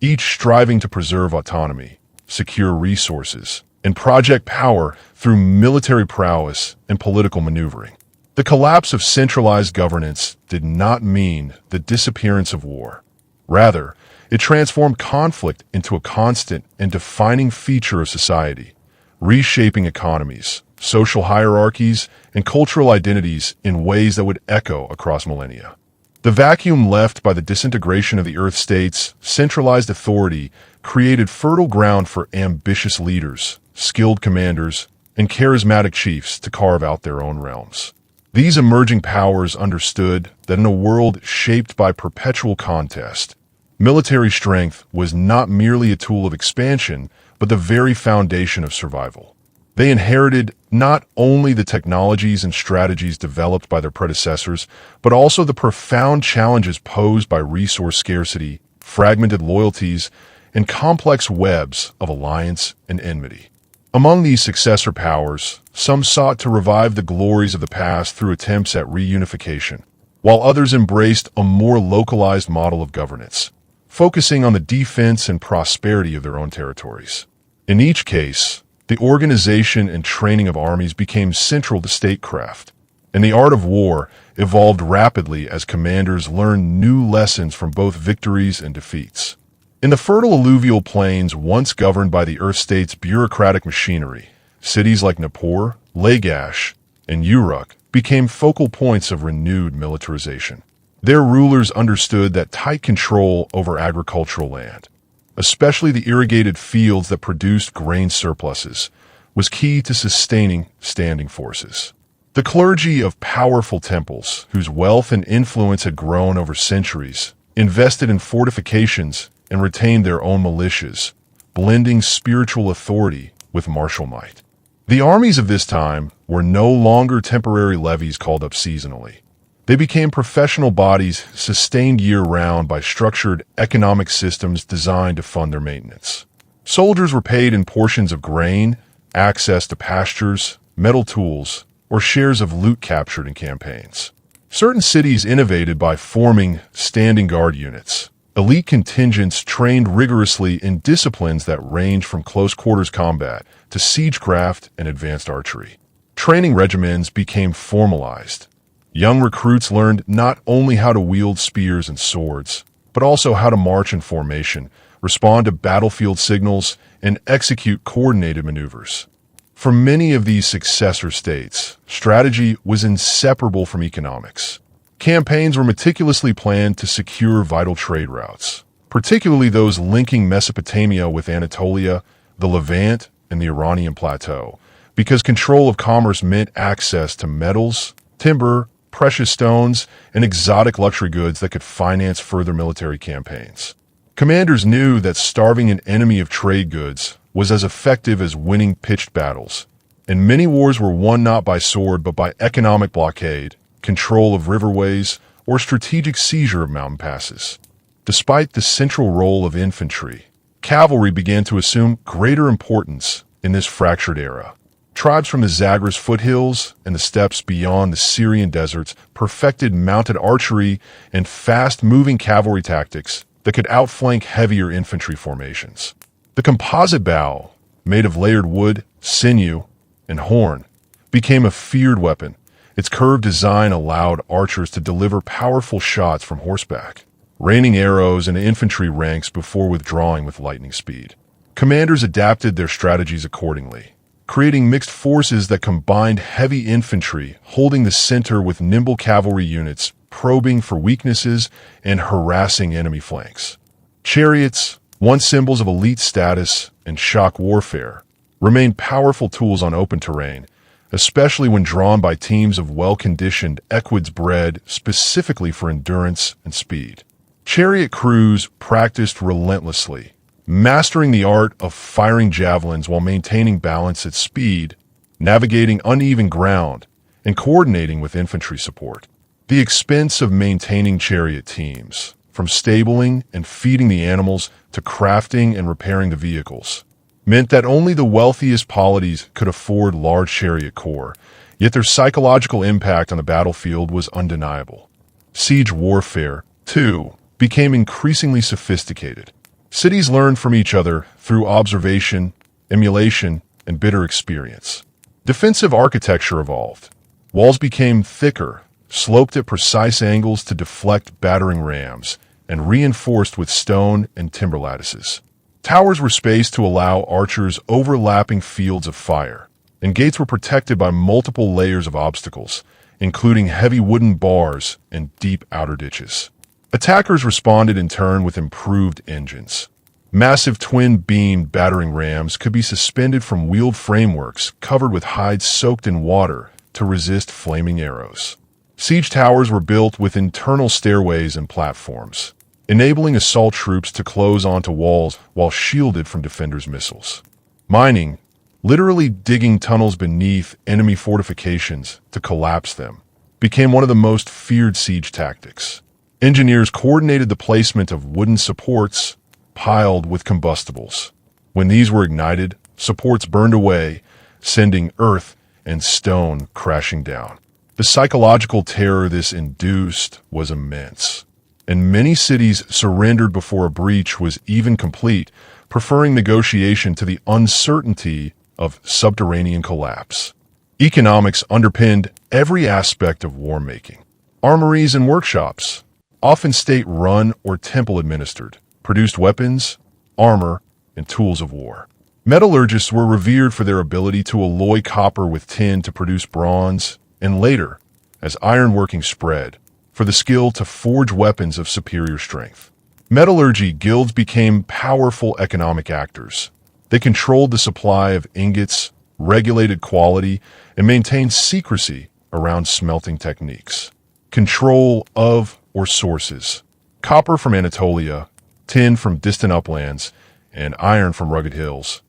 each striving to preserve autonomy, secure resources, and project power through military prowess and political maneuvering. The collapse of centralized governance did not mean the disappearance of war. Rather, it transformed conflict into a constant and defining feature of society, reshaping economies, social hierarchies, and cultural identities in ways that would echo across millennia. The vacuum left by the disintegration of the Earth state's centralized authority created fertile ground for ambitious leaders, skilled commanders, and charismatic chiefs to carve out their own realms. These emerging powers understood that in a world shaped by perpetual contest, military strength was not merely a tool of expansion, but the very foundation of survival. They inherited not only the technologies and strategies developed by their predecessors, but also the profound challenges posed by resource scarcity, fragmented loyalties, and complex webs of alliance and enmity. Among these successor powers, some sought to revive the glories of the past through attempts at reunification, while others embraced a more localized model of governance, focusing on the defense and prosperity of their own territories. In each case, the organization and training of armies became central to statecraft, and the art of war evolved rapidly as commanders learned new lessons from both victories and defeats. In the fertile alluvial plains once governed by the Earth state's bureaucratic machinery, cities like Nippur, Lagash, and Uruk became focal points of renewed militarization. Their rulers understood that tight control over agricultural land, especially the irrigated fields that produced grain surpluses, was key to sustaining standing forces. The clergy of powerful temples, whose wealth and influence had grown over centuries, invested in fortifications and retained their own militias, blending spiritual authority with martial might. The armies of this time were no longer temporary levies called up seasonally. They became professional bodies sustained year-round by structured economic systems designed to fund their maintenance. Soldiers were paid in portions of grain, access to pastures, metal tools, or shares of loot captured in campaigns. Certain cities innovated by forming standing guard units, elite contingents trained rigorously in disciplines that range from close-quarters combat to siegecraft and advanced archery. Training regimens became formalized. Young recruits learned not only how to wield spears and swords, but also how to march in formation, respond to battlefield signals, and execute coordinated maneuvers. For many of these successor states, strategy was inseparable from economics. Campaigns were meticulously planned to secure vital trade routes, particularly those linking Mesopotamia with Anatolia, the Levant, and the Iranian plateau, because control of commerce meant access to metals, timber, precious stones, and exotic luxury goods that could finance further military campaigns. Commanders knew that starving an enemy of trade goods was as effective as winning pitched battles, and many wars were won not by sword but by economic blockade, control of riverways, or strategic seizure of mountain passes. Despite the central role of infantry, cavalry began to assume greater importance in this fractured era. Tribes from the Zagros foothills and the steppes beyond the Syrian deserts perfected mounted archery and fast-moving cavalry tactics that could outflank heavier infantry formations. The composite bow, made of layered wood, sinew, and horn, became a feared weapon. Its curved design allowed archers to deliver powerful shots from horseback, raining arrows into infantry ranks before withdrawing with lightning speed. Commanders adapted their strategies accordingly, creating mixed forces that combined heavy infantry holding the center with nimble cavalry units probing for weaknesses and harassing enemy flanks. Chariots, once symbols of elite status and shock warfare, remained powerful tools on open terrain, especially when drawn by teams of well-conditioned equids bred specifically for endurance and speed. Chariot crews practiced relentlessly, mastering the art of firing javelins while maintaining balance at speed, navigating uneven ground, and coordinating with infantry support. The expense of maintaining chariot teams, from stabling and feeding the animals to crafting and repairing the vehicles, meant that only the wealthiest polities could afford large chariot corps, yet their psychological impact on the battlefield was undeniable. Siege warfare, too, became increasingly sophisticated. Cities learned from each other through observation, emulation, and bitter experience. Defensive architecture evolved. Walls became thicker, sloped at precise angles to deflect battering rams, and reinforced with stone and timber lattices. Towers were spaced to allow archers overlapping fields of fire, and gates were protected by multiple layers of obstacles, including heavy wooden bars and deep outer ditches. Attackers responded in turn with improved engines. Massive twin-beamed battering rams could be suspended from wheeled frameworks covered with hides soaked in water to resist flaming arrows. Siege towers were built with internal stairways and platforms, enabling assault troops to close onto walls while shielded from defenders' missiles. Mining, literally digging tunnels beneath enemy fortifications to collapse them, became one of the most feared siege tactics. Engineers coordinated the placement of wooden supports piled with combustibles. When these were ignited, supports burned away, sending earth and stone crashing down. The psychological terror this induced was immense, and many cities surrendered before a breach was even complete, preferring negotiation to the uncertainty of subterranean collapse. Economics underpinned every aspect of war-making. Armories and workshops, often state-run or temple-administered, produced weapons, armor, and tools of war. Metallurgists were revered for their ability to alloy copper with tin to produce bronze, and later, as ironworking spread, for the skill to forge weapons of superior strength. Metallurgy guilds became powerful economic actors. They controlled the supply of ingots, regulated quality, and maintained secrecy around smelting techniques. Control of or sources. Copper from Anatolia, tin from distant uplands, and iron from rugged hills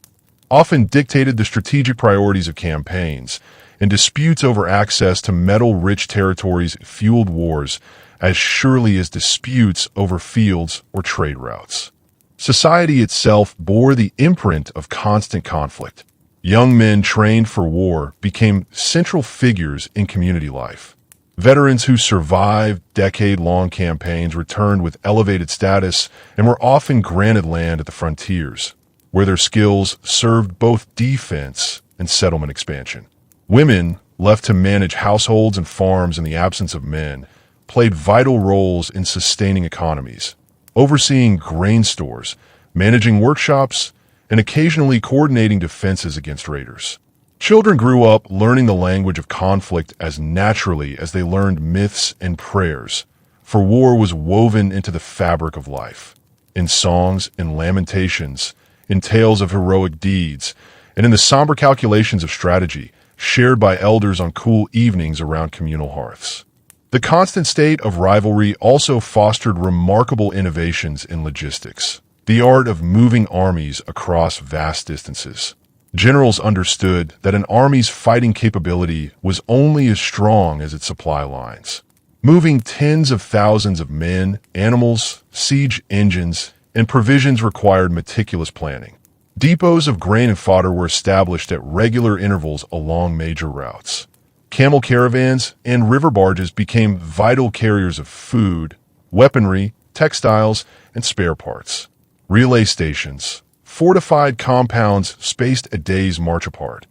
often dictated the strategic priorities of campaigns, and disputes over access to metal-rich territories fueled wars as surely as disputes over fields or trade routes. Society itself bore the imprint of constant conflict. Young men trained for war became central figures in community life. Veterans who survived decade-long campaigns returned with elevated status and were often granted land at the frontiers, where their skills served both defense and settlement expansion. Women, left to manage households and farms in the absence of men, played vital roles in sustaining economies, overseeing grain stores, managing workshops, and occasionally coordinating defenses against raiders. Children grew up learning the language of conflict as naturally as they learned myths and prayers, for war was woven into the fabric of life, in songs and lamentations, in tales of heroic deeds, and in the somber calculations of strategy shared by elders on cool evenings around communal hearths. The constant state of rivalry also fostered remarkable innovations in logistics, the art of moving armies across vast distances. Generals understood that an army's fighting capability was only as strong as its supply lines. Moving tens of thousands of men, animals, siege engines, and provisions required meticulous planning. Depots of grain and fodder were established at regular intervals along major routes. Camel caravans and river barges became vital carriers of food, weaponry, textiles, and spare parts. Relay stations, fortified compounds spaced a day's march apart,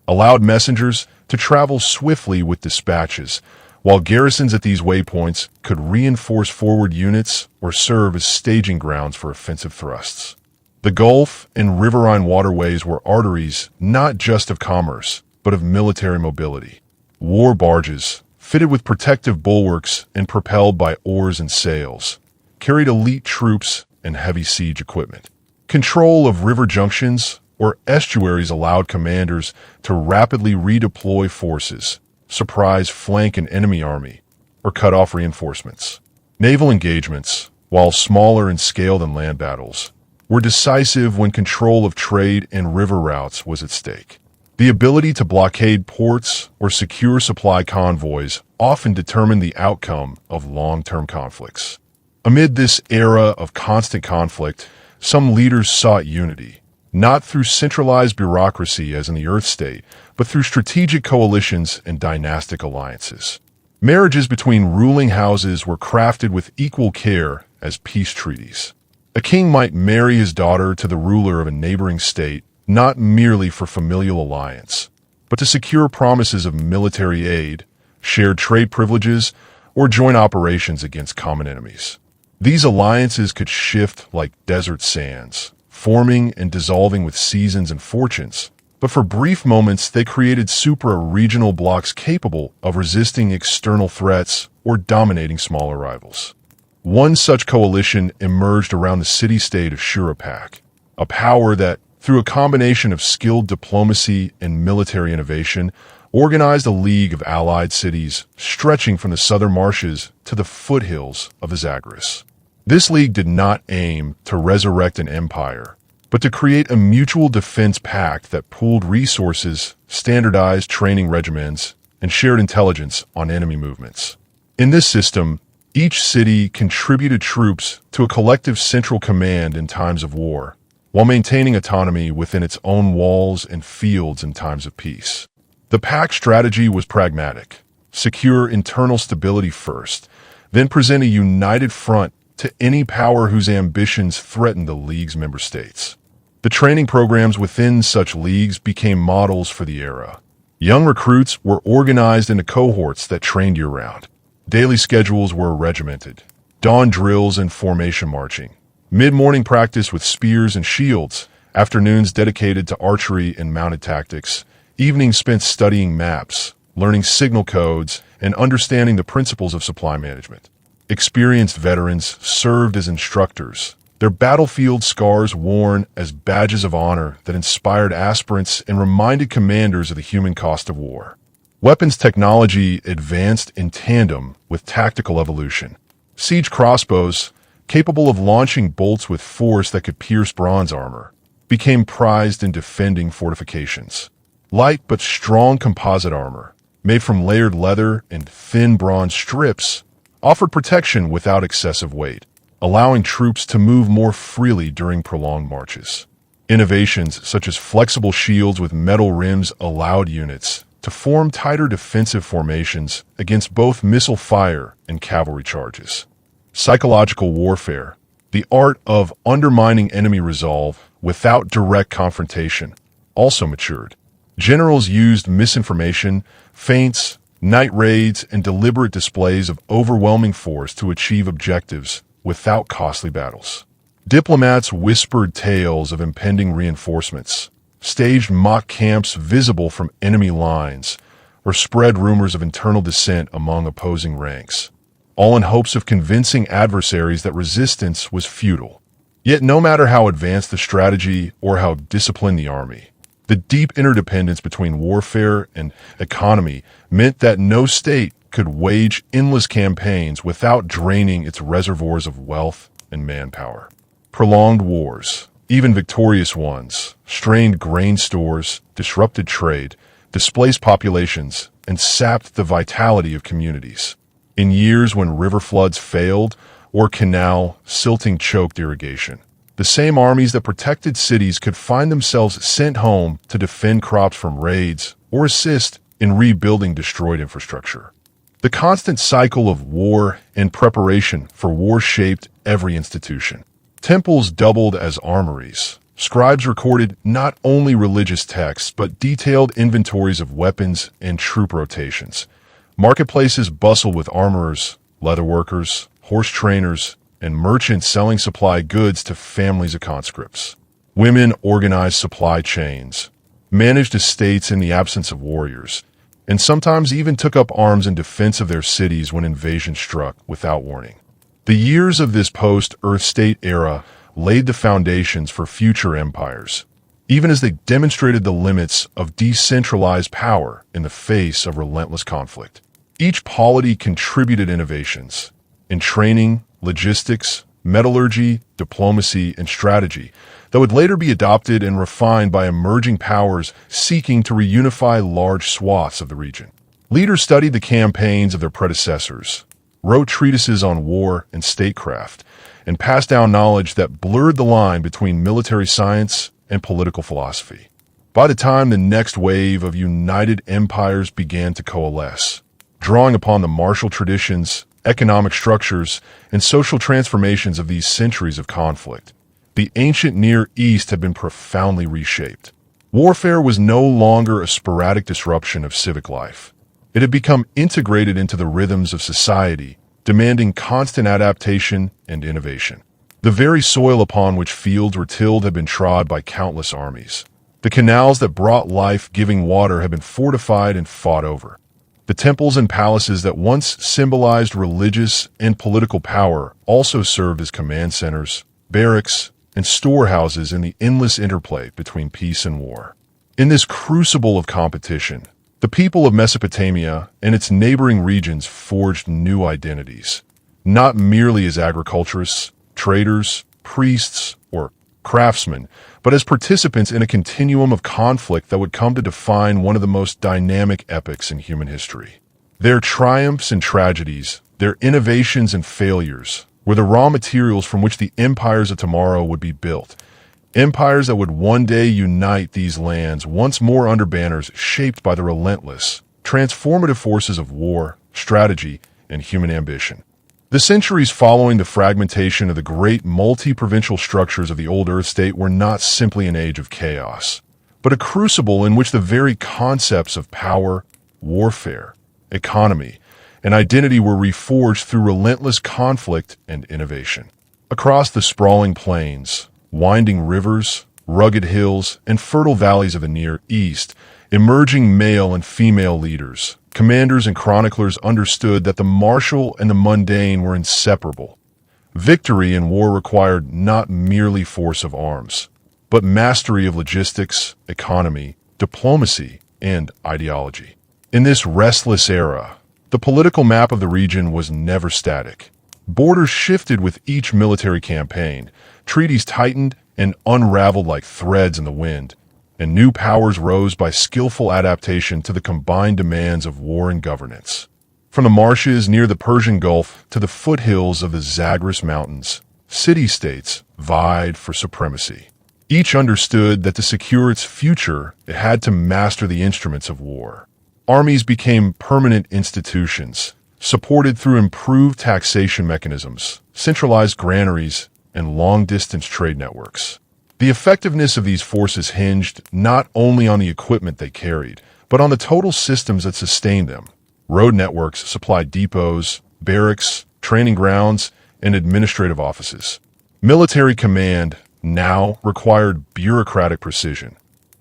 allowed messengers to travel swiftly with dispatches, while garrisons at these waypoints could reinforce forward units or serve as staging grounds for offensive thrusts. The Gulf and riverine waterways were arteries not just of commerce, but of military mobility. War barges, fitted with protective bulwarks and propelled by oars and sails, carried elite troops and heavy siege equipment. Control of river junctions or estuaries allowed commanders to rapidly redeploy forces, surprise flank an enemy army, or cut off reinforcements. Naval engagements, while smaller in scale than land battles, were decisive when control of trade and river routes was at stake. The ability to blockade ports or secure supply convoys often determined the outcome of long-term conflicts. Amid this era of constant conflict, some leaders sought unity, not through centralized bureaucracy as in the Earth State, but through strategic coalitions and dynastic alliances. Marriages between ruling houses were crafted with equal care as peace treaties. A king might marry his daughter to the ruler of a neighboring state, not merely for familial alliance, but to secure promises of military aid, shared trade privileges, or joint operations against common enemies. These alliances could shift like desert sands, forming and dissolving with seasons and fortunes, but for brief moments they created supra-regional blocks capable of resisting external threats or dominating smaller rivals. One such coalition emerged around the city-state of Shurapak, a power that, through a combination of skilled diplomacy and military innovation, organized a league of allied cities stretching from the southern marshes to the foothills of the Zagros. This league did not aim to resurrect an empire, but to create a mutual defense pact that pooled resources, standardized training regimens, and shared intelligence on enemy movements. In this system, each city contributed troops to a collective central command in times of war, while maintaining autonomy within its own walls and fields in times of peace. The pact strategy was pragmatic: secure internal stability first, then present a united front to any power whose ambitions threatened the League's member states. The training programs within such leagues became models for the era. Young recruits were organized into cohorts that trained year-round. Daily schedules were regimented: dawn drills and formation marching, mid-morning practice with spears and shields, afternoons dedicated to archery and mounted tactics, evenings spent studying maps, learning signal codes, and understanding the principles of supply management. Experienced veterans served as instructors, their battlefield scars worn as badges of honor that inspired aspirants and reminded commanders of the human cost of war. Weapons technology advanced in tandem with tactical evolution. Siege crossbows, capable of launching bolts with force that could pierce bronze armor, became prized in defending fortifications. Light but strong composite armor, made from layered leather and thin bronze strips, offered protection without excessive weight, allowing troops to move more freely during prolonged marches. Innovations such as flexible shields with metal rims allowed units to form tighter defensive formations against both missile fire and cavalry charges. Psychological warfare, the art of undermining enemy resolve without direct confrontation, also matured. Generals used misinformation, feints, night raids, and deliberate displays of overwhelming force to achieve objectives without costly battles. Diplomats whispered tales of impending reinforcements, staged mock camps visible from enemy lines, or spread rumors of internal dissent among opposing ranks, all in hopes of convincing adversaries that resistance was futile. Yet no matter how advanced the strategy or how disciplined the army, the deep interdependence between warfare and economy meant that no state could wage endless campaigns without draining its reservoirs of wealth and manpower. Prolonged wars, even victorious ones, strained grain stores, disrupted trade, displaced populations, and sapped the vitality of communities. In years when river floods failed or canal silting choked irrigation, The same armies that protected cities could find themselves sent home to defend crops from raids or assist in rebuilding destroyed infrastructure. The constant cycle of war and preparation for war shaped every institution. Temples doubled as armories. Scribes recorded not only religious texts, but detailed inventories of weapons and troop rotations. Marketplaces bustled with armorers, leatherworkers, horse trainers, and merchants selling supply goods to families of conscripts. Women organized supply chains, managed estates in the absence of warriors, and sometimes even took up arms in defense of their cities when invasion struck without warning. The years of this post-Earth state era laid the foundations for future empires, even as they demonstrated the limits of decentralized power in the face of relentless conflict. Each polity contributed innovations in training, logistics, metallurgy, diplomacy, and strategy that would later be adopted and refined by emerging powers seeking to reunify large swaths of the region. Leaders studied the campaigns of their predecessors, wrote treatises on war and statecraft, and passed down knowledge that blurred the line between military science and political philosophy. By the time the next wave of united empires began to coalesce, drawing upon the martial traditions, economic structures, and social transformations of these centuries of conflict, the ancient Near East had been profoundly reshaped. Warfare was no longer a sporadic disruption of civic life. It had become integrated into the rhythms of society, demanding constant adaptation and innovation. The very soil upon which fields were tilled had been trod by countless armies. The canals that brought life-giving water had been fortified and fought over. The temples and palaces that once symbolized religious and political power also served as command centers, barracks, and storehouses in the endless interplay between peace and war. In this crucible of competition, the people of Mesopotamia and its neighboring regions forged new identities, not merely as agriculturists, traders, priests, or craftsmen, but as participants in a continuum of conflict that would come to define one of the most dynamic epochs in human history. Their triumphs and tragedies, their innovations and failures, were the raw materials from which the empires of tomorrow would be built. Empires that would one day unite these lands once more under banners shaped by the relentless, transformative forces of war, strategy, and human ambition. The centuries following the fragmentation of the great multi-provincial structures of the old Earth state were not simply an age of chaos, but a crucible in which the very concepts of power, warfare, economy, and identity were reforged through relentless conflict and innovation. Across the sprawling plains, winding rivers, rugged hills, and fertile valleys of the Near East, emerging male and female leaders, commanders and chroniclers understood that the martial and the mundane were inseparable. Victory in war required not merely force of arms, but mastery of logistics, economy, diplomacy, and ideology. In this restless era, the political map of the region was never static. Borders shifted with each military campaign, treaties tightened and unraveled like threads in the wind, and new powers rose by skillful adaptation to the combined demands of war and governance. From the marshes near the Persian Gulf to the foothills of the Zagros Mountains, city-states vied for supremacy. Each understood that to secure its future, it had to master the instruments of war. Armies became permanent institutions, supported through improved taxation mechanisms, centralized granaries, and long-distance trade networks. The effectiveness of these forces hinged not only on the equipment they carried, but on the total systems that sustained them. Road networks supplied depots, barracks, training grounds, and administrative offices. Military command now required bureaucratic precision.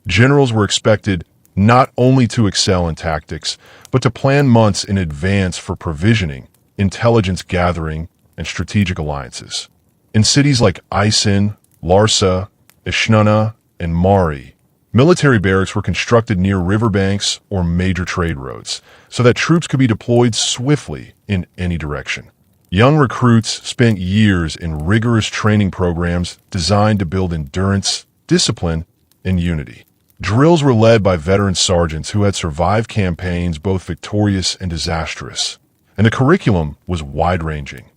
Generals were expected not only to excel in tactics, but to plan months in advance for provisioning, intelligence gathering, and strategic alliances. In cities like Isin, Larsa, Ishnana, and Mari, military barracks were constructed near riverbanks or major trade roads, so that troops could be deployed swiftly in any direction. Young recruits spent years in rigorous training programs designed to build endurance, discipline, and unity. Drills were led by veteran sergeants who had survived campaigns both victorious and disastrous, and the curriculum was wide-ranging.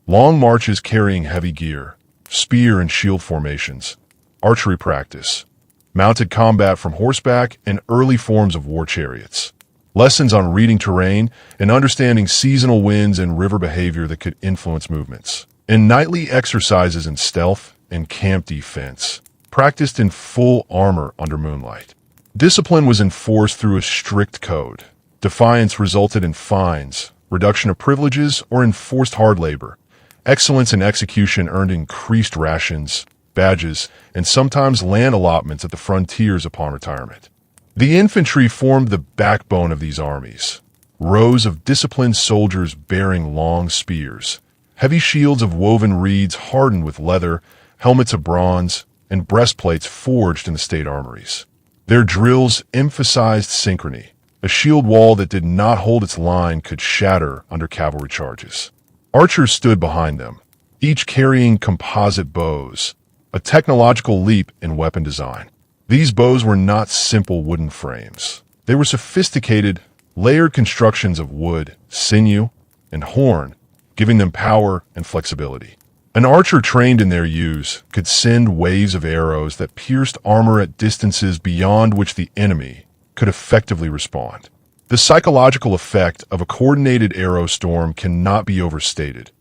Long marches carrying heavy gear, spear and shield formations, archery practice, mounted combat from horseback, and early forms of war chariots. Lessons on reading terrain and understanding seasonal winds and river behavior that could influence movements. And nightly exercises in stealth and camp defense, practiced in full armor under moonlight. Discipline was enforced through a strict code. Defiance resulted in fines, reduction of privileges, or enforced hard labor. Excellence in execution earned increased rations, badges, and sometimes land allotments at the frontiers upon retirement. The infantry formed the backbone of these armies. Rows of disciplined soldiers bearing long spears, heavy shields of woven reeds hardened with leather, helmets of bronze, and breastplates forged in the state armories. Their drills emphasized synchrony. A shield wall that did not hold its line could shatter under cavalry charges. Archers stood behind them, each carrying composite bows, a technological leap in weapon design. These bows were not simple wooden frames. They were sophisticated, layered constructions of wood, sinew, and horn, giving them power and flexibility. An archer trained in their use could send waves of arrows that pierced armor at distances beyond which the enemy could effectively respond. The psychological effect of a coordinated arrow storm cannot be overstated.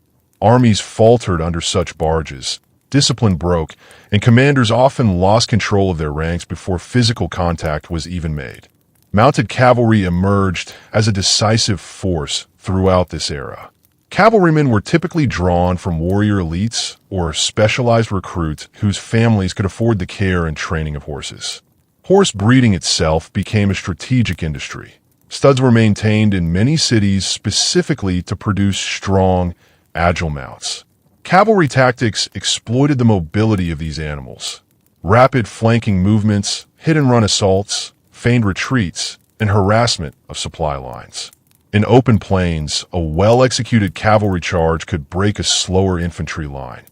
Armies faltered under such barges, discipline broke, and commanders often lost control of their ranks before physical contact was even made. Mounted cavalry emerged as a decisive force throughout this era. Cavalrymen were typically drawn from warrior elites or specialized recruits whose families could afford the care and training of horses. Horse breeding itself became a strategic industry. Studs were maintained in many cities specifically to produce strong, agile mounts. Cavalry tactics exploited the mobility of these animals. Rapid flanking movements, hit-and-run assaults, feigned retreats, and harassment of supply lines. In open plains, a well-executed cavalry charge could break a slower infantry line.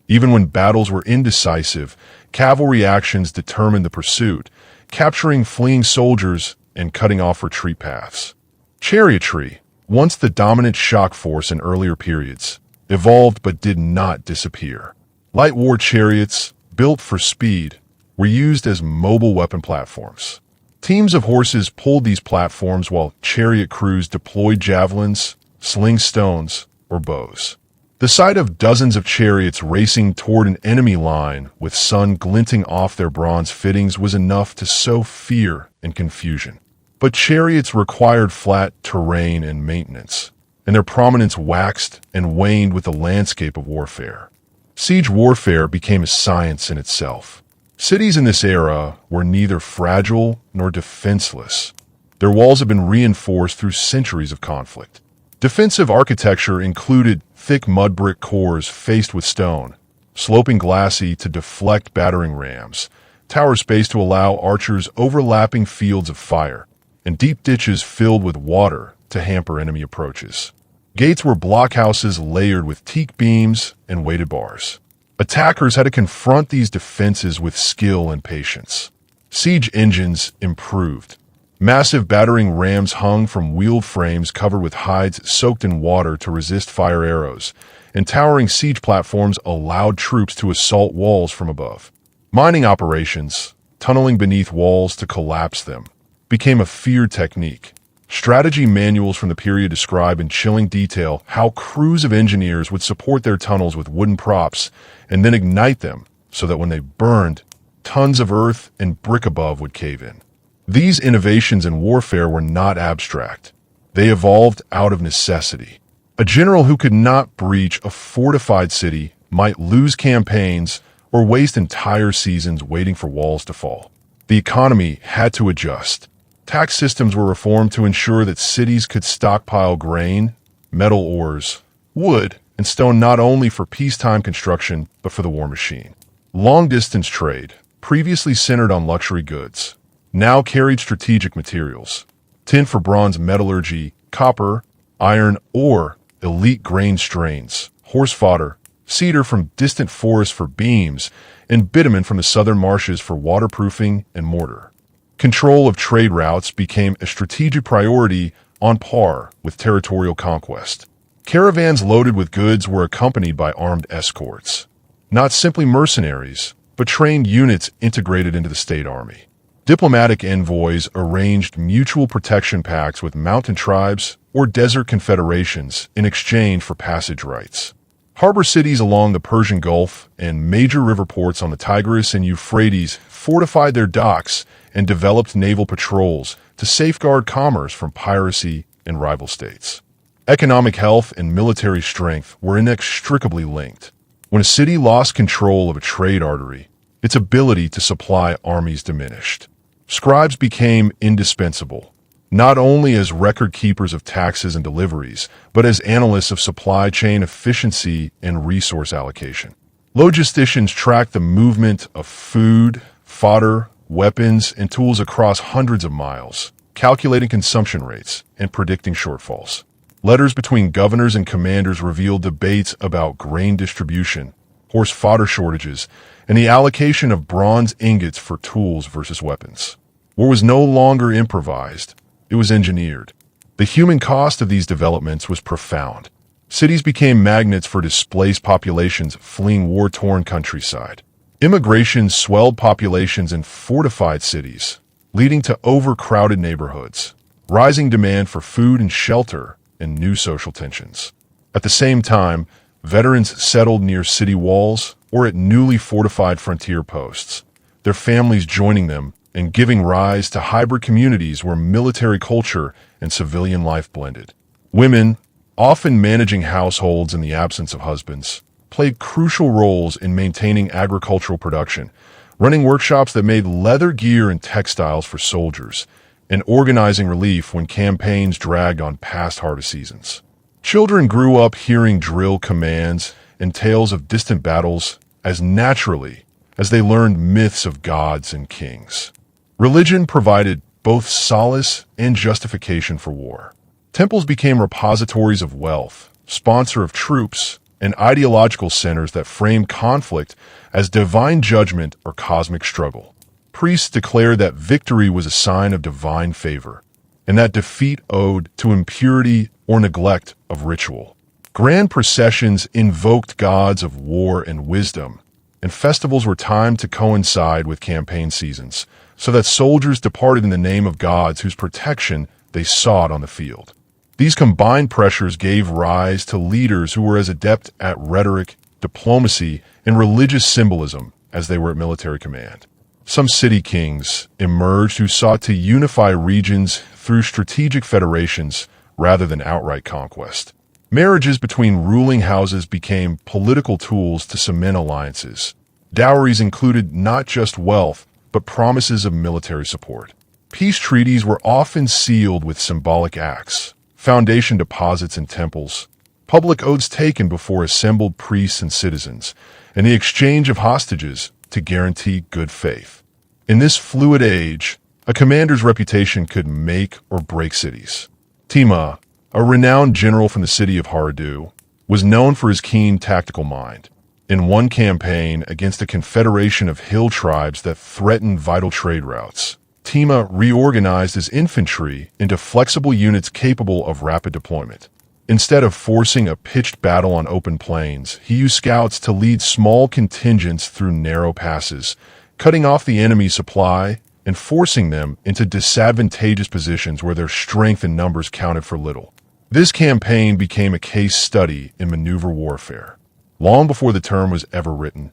Even when battles were indecisive, cavalry actions determined the pursuit, capturing fleeing soldiers and cutting off retreat paths. Chariotry, once the dominant shock force in earlier periods, evolved but did not disappear. Light war chariots, built for speed, were used as mobile weapon platforms. Teams of horses pulled these platforms while chariot crews deployed javelins, sling stones, or bows. The sight of dozens of chariots racing toward an enemy line with sun glinting off their bronze fittings was enough to sow fear and confusion. But chariots required flat terrain and maintenance, and their prominence waxed and waned with the landscape of warfare. Siege warfare became a science in itself. Cities in this era were neither fragile nor defenseless. Their walls had been reinforced through centuries of conflict. Defensive architecture included thick mud brick cores faced with stone, sloping glacis to deflect battering rams, tower space to allow archers overlapping fields of fire, and deep ditches filled with water to hamper enemy approaches. Gates were blockhouses layered with teak beams and weighted bars. Attackers had to confront these defenses with skill and patience. Siege engines improved. Massive battering rams hung from wheeled frames covered with hides soaked in water to resist fire arrows, and towering siege platforms allowed troops to assault walls from above. Mining operations, tunneling beneath walls to collapse them, became a feared technique. Strategy manuals from the period describe in chilling detail how crews of engineers would support their tunnels with wooden props and then ignite them so that when they burned, tons of earth and brick above would cave in. These innovations in warfare were not abstract. They evolved out of necessity. A general who could not breach a fortified city might lose campaigns or waste entire seasons waiting for walls to fall. The economy had to adjust. Tax systems were reformed to ensure that cities could stockpile grain, metal ores, wood, and stone not only for peacetime construction but for the war machine. Long-distance trade, previously centered on luxury goods, now carried strategic materials: tin for bronze metallurgy, copper, iron, ore, elite grain strains, horse fodder, cedar from distant forests for beams, and bitumen from the southern marshes for waterproofing and mortar. Control of trade routes became a strategic priority on par with territorial conquest. Caravans loaded with goods were accompanied by armed escorts. not simply mercenaries, but trained units integrated into the state army. Diplomatic envoys arranged mutual protection pacts with mountain tribes or desert confederations in exchange for passage rights. Harbor cities along the Persian Gulf and major river ports on the Tigris and Euphrates fortified their docks and developed naval patrols to safeguard commerce from piracy and rival states. Economic health and military strength were inextricably linked. When a city lost control of a trade artery, its ability to supply armies diminished. Scribes became indispensable, not only as record keepers of taxes and deliveries, but as analysts of supply chain efficiency and resource allocation. Logisticians tracked the movement of food, fodder, weapons, and tools across hundreds of miles, calculating consumption rates and predicting shortfalls. Letters between governors and commanders revealed debates about grain distribution, horse fodder shortages, and the allocation of bronze ingots for tools versus weapons. War was no longer improvised, it was engineered. The human cost of these developments was profound. Cities became magnets for displaced populations fleeing war-torn countryside. Immigration swelled populations in fortified cities, leading to overcrowded neighborhoods, rising demand for food and shelter, and new social tensions. At the same time, veterans settled near city walls or at newly fortified frontier posts, their families joining them and giving rise to hybrid communities where military culture and civilian life blended. Women, often managing households in the absence of husbands, played crucial roles in maintaining agricultural production, running workshops that made leather gear and textiles for soldiers, and organizing relief when campaigns dragged on past harvest seasons. Children grew up hearing drill commands and tales of distant battles as naturally as they learned myths of gods and kings. Religion provided both solace and justification for war. Temples became repositories of wealth, sponsor of troops, and ideological centers that framed conflict as divine judgment or cosmic struggle. Priests declared that victory was a sign of divine favor, and that defeat owed to impurity or neglect of ritual. Grand processions invoked gods of war and wisdom, and festivals were timed to coincide with campaign seasons, so that soldiers departed in the name of gods whose protection they sought on the field. These combined pressures gave rise to leaders who were as adept at rhetoric, diplomacy, and religious symbolism as they were at military command. Some city kings emerged who sought to unify regions through strategic federations rather than outright conquest. Marriages between ruling houses became political tools to cement alliances. Dowries included not just wealth, but promises of military support. Peace treaties were often sealed with symbolic acts, foundation deposits in temples, public oaths taken before assembled priests and citizens, and the exchange of hostages to guarantee good faith. In this fluid age, a commander's reputation could make or break cities. Tima, a renowned general from the city of Haradu, was known for his keen tactical mind. In one campaign against a confederation of hill tribes that threatened vital trade routes, Tima reorganized his infantry into flexible units capable of rapid deployment. Instead of forcing a pitched battle on open plains, he used scouts to lead small contingents through narrow passes, cutting off the enemy's supply and forcing them into disadvantageous positions where their strength and numbers counted for little. This campaign became a case study in maneuver warfare, long before the term was ever written,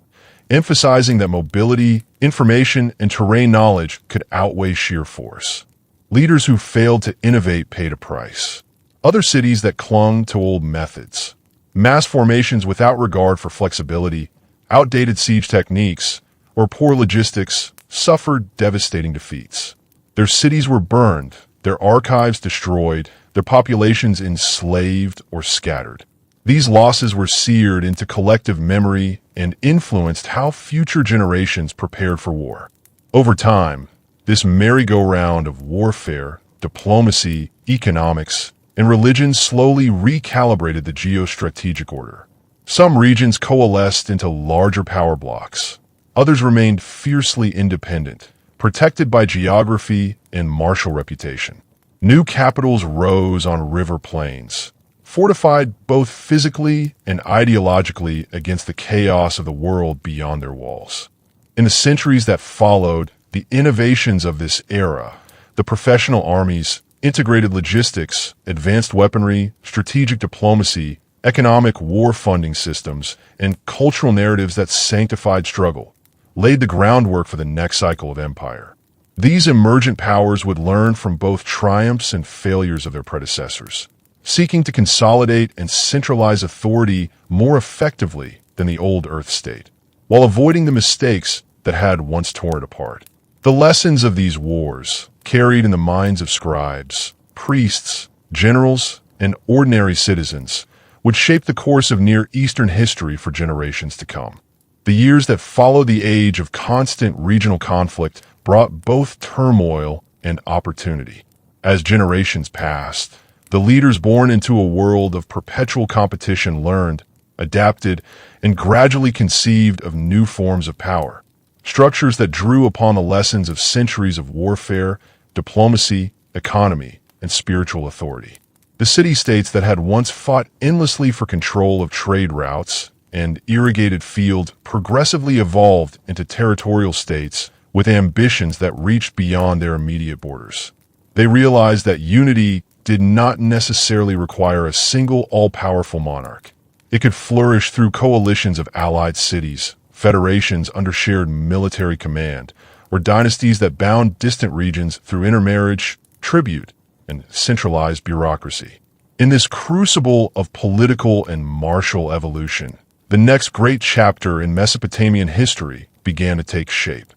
emphasizing that mobility, information, and terrain knowledge could outweigh sheer force. Leaders who failed to innovate paid a price. Other cities that clung to old methods, mass formations without regard for flexibility, outdated siege techniques, or poor logistics suffered devastating defeats. Their cities were burned, their archives destroyed, their populations enslaved or scattered. These losses were seared into collective memory and influenced how future generations prepared for war. Over time, this merry-go-round of warfare, diplomacy, economics, and religion slowly recalibrated the geostrategic order. Some regions coalesced into larger power blocks. Others remained fiercely independent, protected by geography and martial reputation. New capitals rose on river plains, fortified both physically and ideologically against the chaos of the world beyond their walls. In the centuries that followed, the innovations of this era, the professional armies, integrated logistics, advanced weaponry, strategic diplomacy, economic war funding systems, and cultural narratives that sanctified struggle, laid the groundwork for the next cycle of empire. These emergent powers would learn from both triumphs and failures of their predecessors, seeking to consolidate and centralize authority more effectively than the old Earth state, while avoiding the mistakes that had once torn it apart. The lessons of these wars, carried in the minds of scribes, priests, generals, and ordinary citizens, would shape the course of Near Eastern history for generations to come. The years that followed the age of constant regional conflict brought both turmoil and opportunity. As generations passed, the leaders born into a world of perpetual competition learned, adapted, and gradually conceived of new forms of power, structures that drew upon the lessons of centuries of warfare, diplomacy, economy, and spiritual authority. The city-states that had once fought endlessly for control of trade routes and irrigated fields progressively evolved into territorial states with ambitions that reached beyond their immediate borders. They realized that unity did not necessarily require a single all-powerful monarch. It could flourish through coalitions of allied cities, federations under shared military command, or dynasties that bound distant regions through intermarriage, tribute, and centralized bureaucracy. In this crucible of political and martial evolution, the next great chapter in Mesopotamian history began to take shape.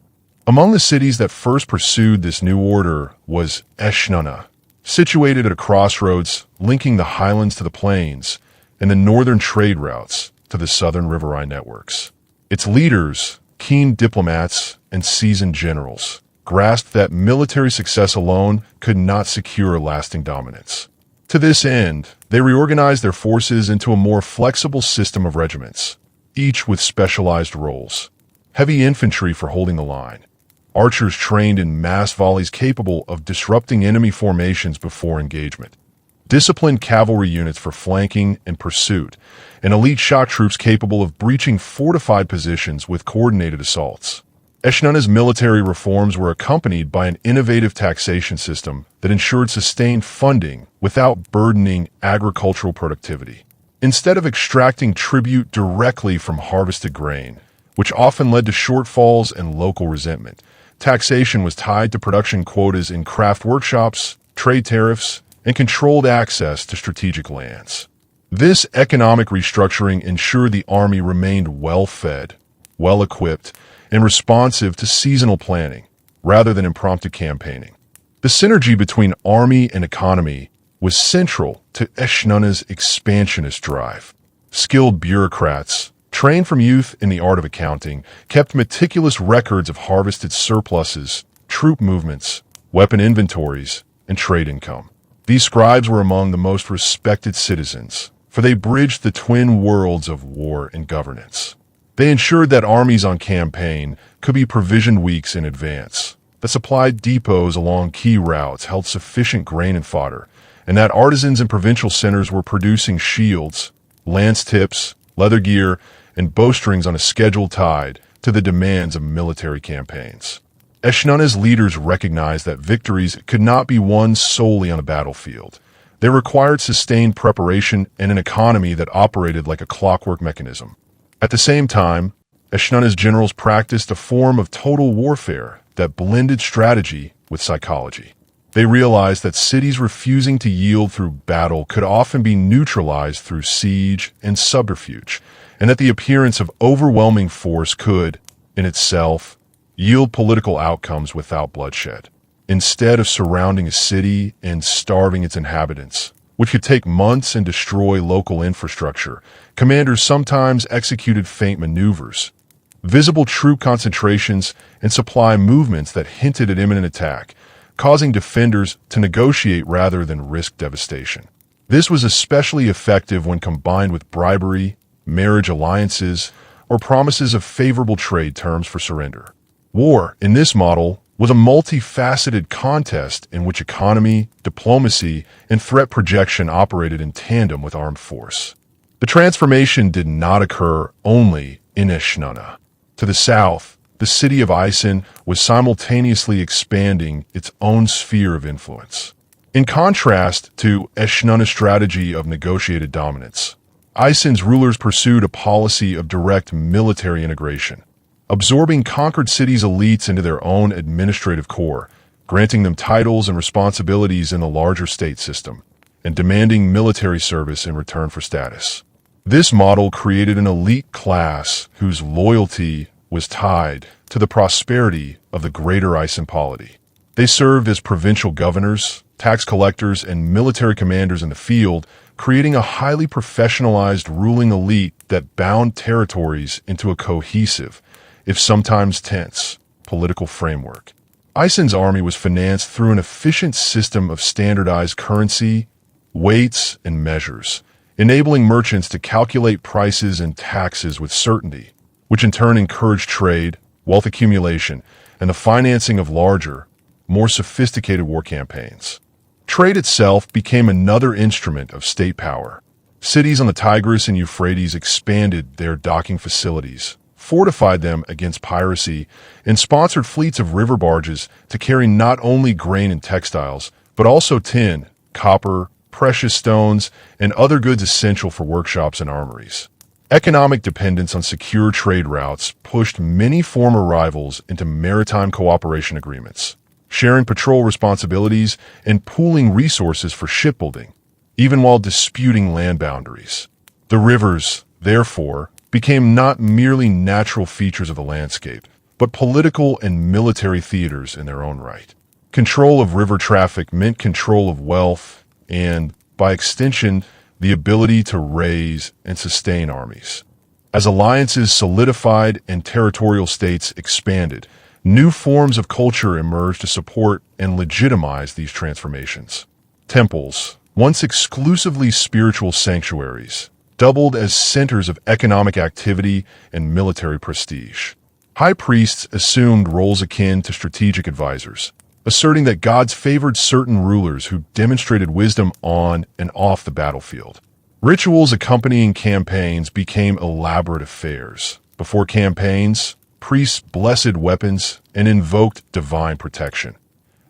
Among the cities that first pursued this new order was Eshnunna, situated at a crossroads linking the highlands to the plains and the northern trade routes to the southern riverine networks. Its leaders, keen diplomats and seasoned generals, grasped that military success alone could not secure lasting dominance. To this end, they reorganized their forces into a more flexible system of regiments, each with specialized roles. Heavy infantry for holding the line, archers trained in mass volleys capable of disrupting enemy formations before engagement, disciplined cavalry units for flanking and pursuit, and elite shock troops capable of breaching fortified positions with coordinated assaults. Eshnunna's military reforms were accompanied by an innovative taxation system that ensured sustained funding without burdening agricultural productivity. Instead of extracting tribute directly from harvested grain, which often led to shortfalls and local resentment, taxation was tied to production quotas in craft workshops, trade tariffs, and controlled access to strategic lands. This economic restructuring ensured the army remained well-fed, well-equipped, and responsive to seasonal planning, rather than impromptu campaigning. The synergy between army and economy was central to Eshnunna's expansionist drive. Skilled bureaucrats, trained from youth in the art of accounting, kept meticulous records of harvested surpluses, troop movements, weapon inventories, and trade income. These scribes were among the most respected citizens, for they bridged the twin worlds of war and governance. They ensured that armies on campaign could be provisioned weeks in advance, that supply depots along key routes held sufficient grain and fodder, and that artisans in provincial centers were producing shields, lance tips, leather gear, and bowstrings on a schedule tied to the demands of military campaigns. Eshnunna's leaders recognized that victories could not be won solely on a battlefield. They required sustained preparation and an economy that operated like a clockwork mechanism. At the same time, Eshnunna's generals practiced a form of total warfare that blended strategy with psychology. They realized that cities refusing to yield through battle could often be neutralized through siege and subterfuge, and that the appearance of overwhelming force could, in itself, yield political outcomes without bloodshed. Instead of surrounding a city and starving its inhabitants, which could take months and destroy local infrastructure, commanders sometimes executed feint maneuvers, visible troop concentrations, and supply movements that hinted at imminent attack, causing defenders to negotiate rather than risk devastation. This was especially effective when combined with bribery, marriage alliances, or promises of favorable trade terms for surrender. War, in this model, was a multifaceted contest in which economy, diplomacy, and threat projection operated in tandem with armed force. The transformation did not occur only in Eshnunna. To the south, the city of Isen was simultaneously expanding its own sphere of influence. In contrast to Eshnunna's strategy of negotiated dominance, Isen's rulers pursued a policy of direct military integration, absorbing conquered cities' elites into their own administrative core, granting them titles and responsibilities in the larger state system, and demanding military service in return for status. This model created an elite class whose loyalty was tied to the prosperity of the greater Isen polity. They served as provincial governors, tax collectors, and military commanders in the field, creating a highly professionalized ruling elite that bound territories into a cohesive, if sometimes tense, political framework. Isen's army was financed through an efficient system of standardized currency, weights, and measures, enabling merchants to calculate prices and taxes with certainty, which in turn encouraged trade, wealth accumulation, and the financing of larger, more sophisticated war campaigns. Trade itself became another instrument of state power. Cities on the Tigris and Euphrates expanded their docking facilities, fortified them against piracy, and sponsored fleets of river barges to carry not only grain and textiles, but also tin, copper, precious stones, and other goods essential for workshops and armories. Economic dependence on secure trade routes pushed many former rivals into maritime cooperation agreements, sharing patrol responsibilities and pooling resources for shipbuilding, even while disputing land boundaries. The rivers, therefore, became not merely natural features of the landscape, but political and military theaters in their own right. Control of river traffic meant control of wealth and, by extension, the ability to raise and sustain armies. As alliances solidified and territorial states expanded, new forms of culture emerged to support and legitimize these transformations. Temples, once exclusively spiritual sanctuaries, doubled as centers of economic activity and military prestige. High priests assumed roles akin to strategic advisors, asserting that gods favored certain rulers who demonstrated wisdom on and off the battlefield. Rituals accompanying campaigns became elaborate affairs. Before campaigns, priests blessed weapons and invoked divine protection.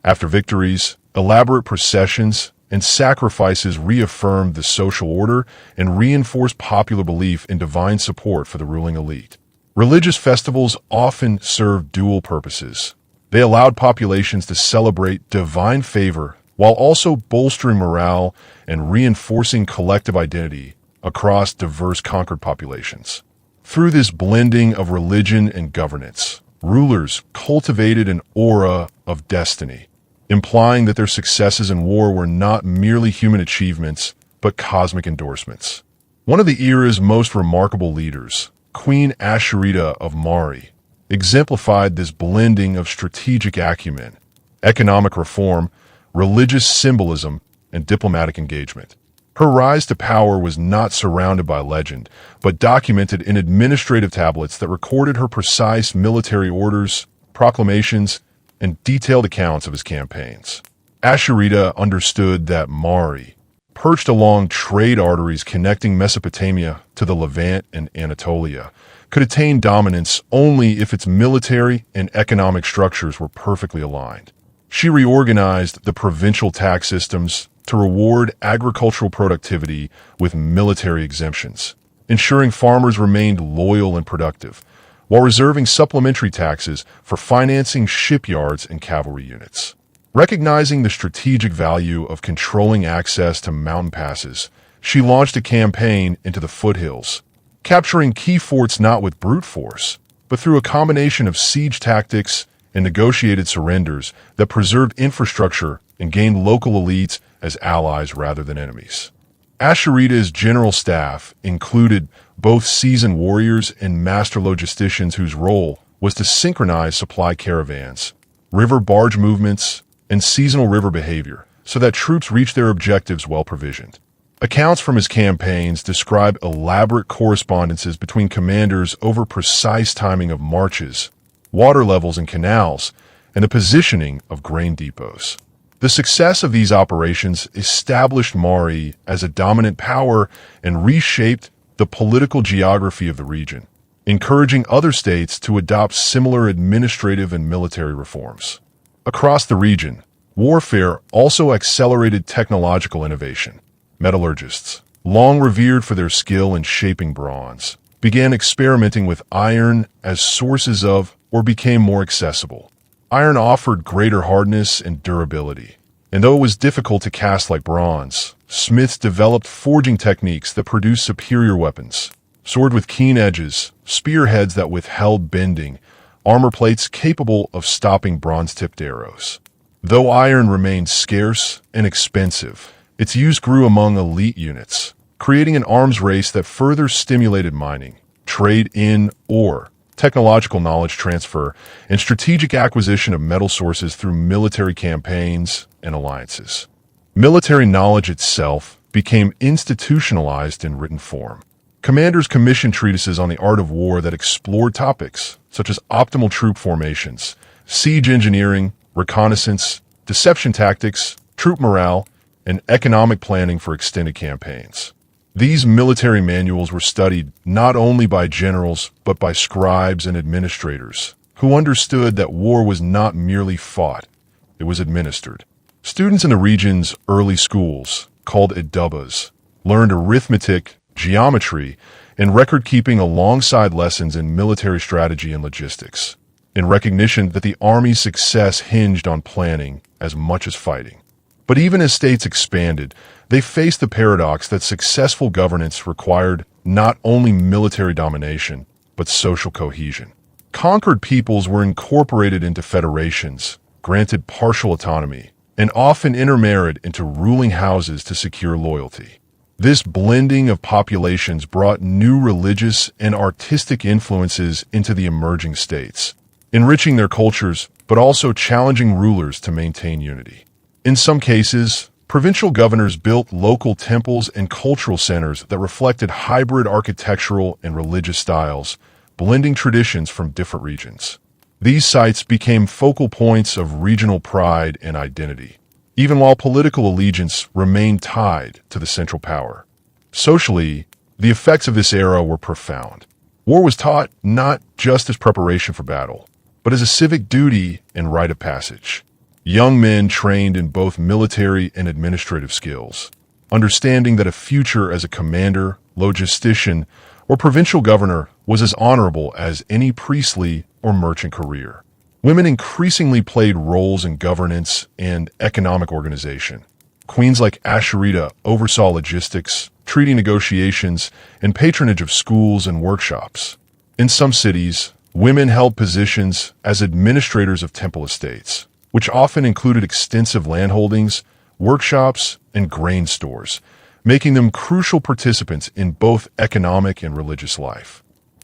After victories, elaborate processions and sacrifices reaffirmed the social order and reinforced popular belief in divine support for the ruling elite. Religious festivals often served dual purposes. They allowed populations to celebrate divine favor while also bolstering morale and reinforcing collective identity across diverse conquered populations. Through this blending of religion and governance, rulers cultivated an aura of destiny, implying that their successes in war were not merely human achievements, but cosmic endorsements. One of the era's most remarkable leaders, Queen Ashurita of Mari, exemplified this blending of strategic acumen, economic reform, religious symbolism, and diplomatic engagement. Her rise to power was not surrounded by legend, but documented in administrative tablets that recorded her precise military orders, proclamations, and detailed accounts of his campaigns. Ashurita understood that Mari, perched along trade arteries connecting Mesopotamia to the Levant and Anatolia, could attain dominance only if its military and economic structures were perfectly aligned. She reorganized the provincial tax systems to reward agricultural productivity with military exemptions, ensuring farmers remained loyal and productive, while reserving supplementary taxes for financing shipyards and cavalry units. Recognizing the strategic value of controlling access to mountain passes, she launched a campaign into the foothills, capturing key forts not with brute force, but through a combination of siege tactics and negotiated surrenders that preserved infrastructure and gained local elites as allies rather than enemies. Ashurita's general staff included both seasoned warriors and master logisticians whose role was to synchronize supply caravans, river barge movements, and seasonal river behavior so that troops reached their objectives well provisioned. Accounts from his campaigns describe elaborate correspondences between commanders over precise timing of marches, water levels in canals, and the positioning of grain depots. The success of these operations established Mari as a dominant power and reshaped the political geography of the region, encouraging other states to adopt similar administrative and military reforms. Across the region, warfare also accelerated technological innovation. Metallurgists, long revered for their skill in shaping bronze, began experimenting with iron as sources of or became more accessible. Iron offered greater hardness and durability, and though it was difficult to cast like bronze, smiths developed forging techniques that produced superior weapons. Sword with keen edges, spearheads that withheld bending, armor plates capable of stopping bronze-tipped arrows. Though iron remained scarce and expensive, its use grew among elite units, creating an arms race that further stimulated mining, trade in ore, technological knowledge transfer, and strategic acquisition of metal sources through military campaigns and alliances. Military knowledge itself became institutionalized in written form. Commanders commissioned treatises on the art of war that explored topics such as optimal troop formations, siege engineering, reconnaissance, deception tactics, troop morale, and economic planning for extended campaigns. These military manuals were studied not only by generals but by scribes and administrators, who understood that war was not merely fought, it was administered. Students in the region's early schools, called idubas, learned arithmetic, geometry, and record-keeping alongside lessons in military strategy and logistics, in recognition that the army's success hinged on planning as much as fighting. But even as states expanded, they faced the paradox that successful governance required not only military domination, but social cohesion. Conquered peoples were incorporated into federations, granted partial autonomy, and often intermarried into ruling houses to secure loyalty. This blending of populations brought new religious and artistic influences into the emerging states, enriching their cultures but also challenging rulers to maintain unity. In some cases, provincial governors built local temples and cultural centers that reflected hybrid architectural and religious styles, blending traditions from different regions. These sites became focal points of regional pride and identity, even while political allegiance remained tied to the central power. Socially, the effects of this era were profound. War was taught not just as preparation for battle, but as a civic duty and rite of passage. Young men trained in both military and administrative skills, understanding that a future as a commander, logistician, or provincial governor was as honorable as any priestly or merchant career. Women increasingly played roles in governance and economic organization. Queens like Asherita oversaw logistics, treaty negotiations, and patronage of schools and workshops. In some cities, women held positions as administrators of temple estates, which often included extensive landholdings, workshops, and grain stores, making them crucial participants in both economic and religious life.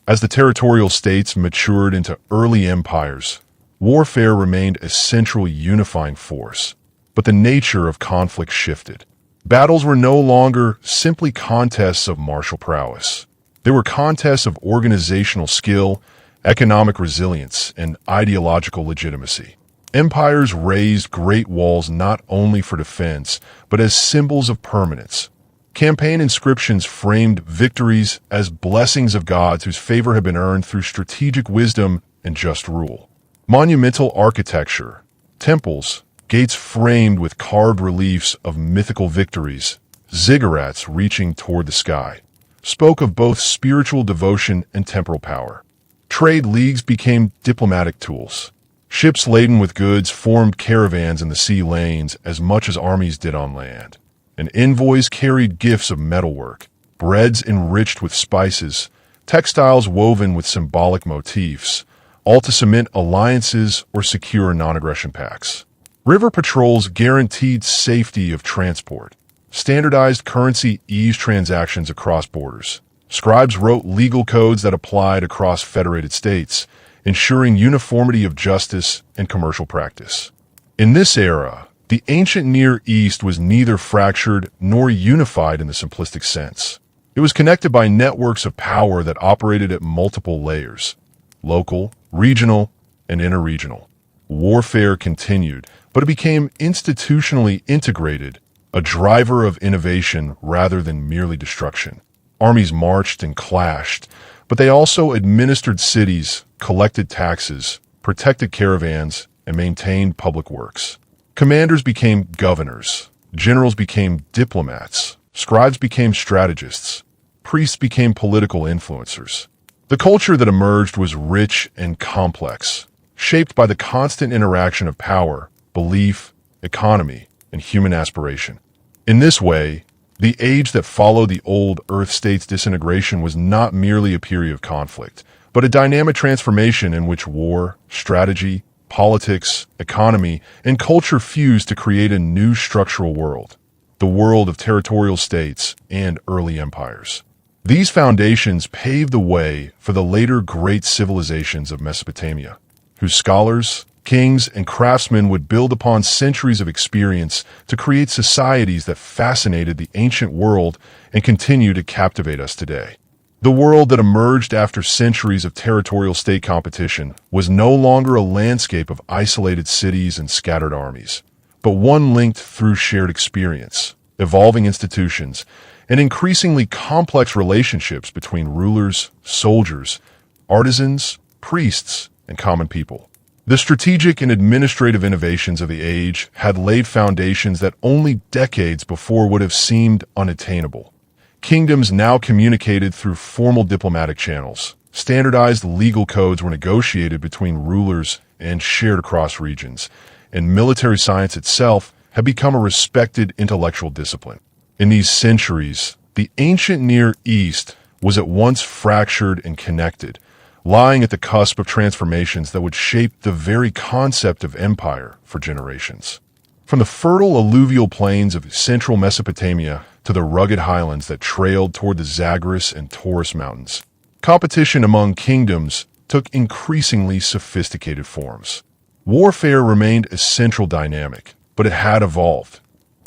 As the territorial states matured into early empires, warfare remained a central unifying force, but the nature of conflict shifted. Battles were no longer simply contests of martial prowess. They were contests of organizational skill, economic resilience, and ideological legitimacy. Empires raised great walls not only for defense, but as symbols of permanence. Campaign inscriptions framed victories as blessings of gods whose favor had been earned through strategic wisdom and just rule. Monumental architecture, temples, gates framed with carved reliefs of mythical victories, ziggurats reaching toward the sky, spoke of both spiritual devotion and temporal power. Trade leagues became diplomatic tools. Ships laden with goods formed caravans in the sea lanes as much as armies did on land, and envoys carried gifts of metalwork, breads enriched with spices, textiles woven with symbolic motifs, all to cement alliances or secure non-aggression pacts. River patrols guaranteed safety of transport. Standardized currency eased transactions across borders. Scribes wrote legal codes that applied across federated states, ensuring uniformity of justice and commercial practice. In this era, the ancient Near East was neither fractured nor unified in the simplistic sense. It was connected by networks of power that operated at multiple layers: local, regional, and interregional. warfare continued, but it became institutionally integrated, a driver of innovation rather than merely destruction. Armies marched and clashed, but they also administered cities, collected taxes, protected caravans, and maintained public works. Commanders became governors, generals became diplomats, scribes became strategists, priests became political influencers. The culture that emerged was rich and complex, shaped by the constant interaction of power, belief, economy, and human aspiration. In this way, the age that followed the old Earth state's disintegration was not merely a period of conflict, but a dynamic transformation in which war, strategy, politics, economy, and culture fused to create a new structural world, the world of territorial states and early empires. These foundations paved the way for the later great civilizations of Mesopotamia, whose scholars, kings, and craftsmen would build upon centuries of experience to create societies that fascinated the ancient world and continue to captivate us today. The world that emerged after centuries of territorial state competition was no longer a landscape of isolated cities and scattered armies, but one linked through shared experience, evolving institutions, and increasingly complex relationships between rulers, soldiers, artisans, priests, and common people. The strategic and administrative innovations of the age had laid foundations that only decades before would have seemed unattainable. Kingdoms now communicated through formal diplomatic channels. Standardized legal codes were negotiated between rulers and shared across regions, and military science itself had become a respected intellectual discipline. In these centuries, the ancient Near East was at once fractured and connected, lying at the cusp of transformations that would shape the very concept of empire for generations. From the fertile alluvial plains of central Mesopotamia to the rugged highlands that trailed toward the Zagros and Taurus mountains, competition among kingdoms took increasingly sophisticated forms. Warfare remained a central dynamic, but it had evolved.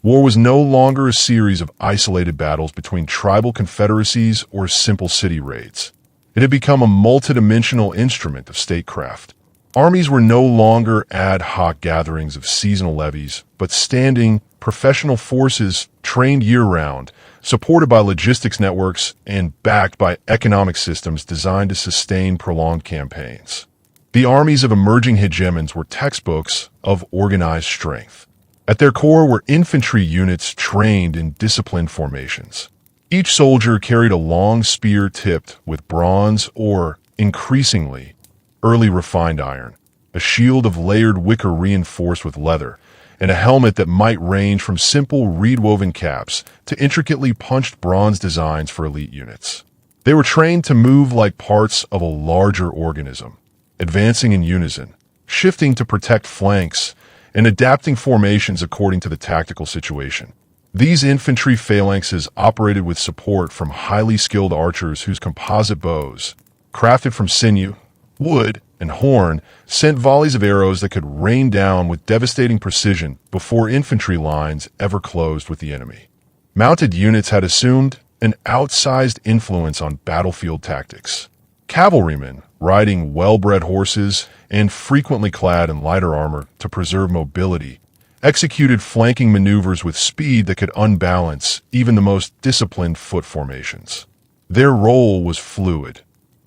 War was no longer a series of isolated battles between tribal confederacies or simple city raids. It had become a multidimensional instrument of statecraft. Armies were no longer ad hoc gatherings of seasonal levies, but standing, professional forces trained year-round, supported by logistics networks and backed by economic systems designed to sustain prolonged campaigns. The armies of emerging hegemons were textbooks of organized strength. At their core were infantry units trained in disciplined formations. Each soldier carried a long spear tipped with bronze or, increasingly, early refined iron, a shield of layered wicker reinforced with leather, and a helmet that might range from simple reed-woven caps to intricately punched bronze designs for elite units. They were trained to move like parts of a larger organism, advancing in unison, shifting to protect flanks, and adapting formations according to the tactical situation. These infantry phalanxes operated with support from highly skilled archers whose composite bows, crafted from sinew, wood, and horn, sent volleys of arrows that could rain down with devastating precision before infantry lines ever closed with the enemy. Mounted units had assumed an outsized influence on battlefield tactics. Cavalrymen, riding well-bred horses and frequently clad in lighter armor to preserve mobility, executed flanking maneuvers with speed that could unbalance even the most disciplined foot formations. Their role was fluid,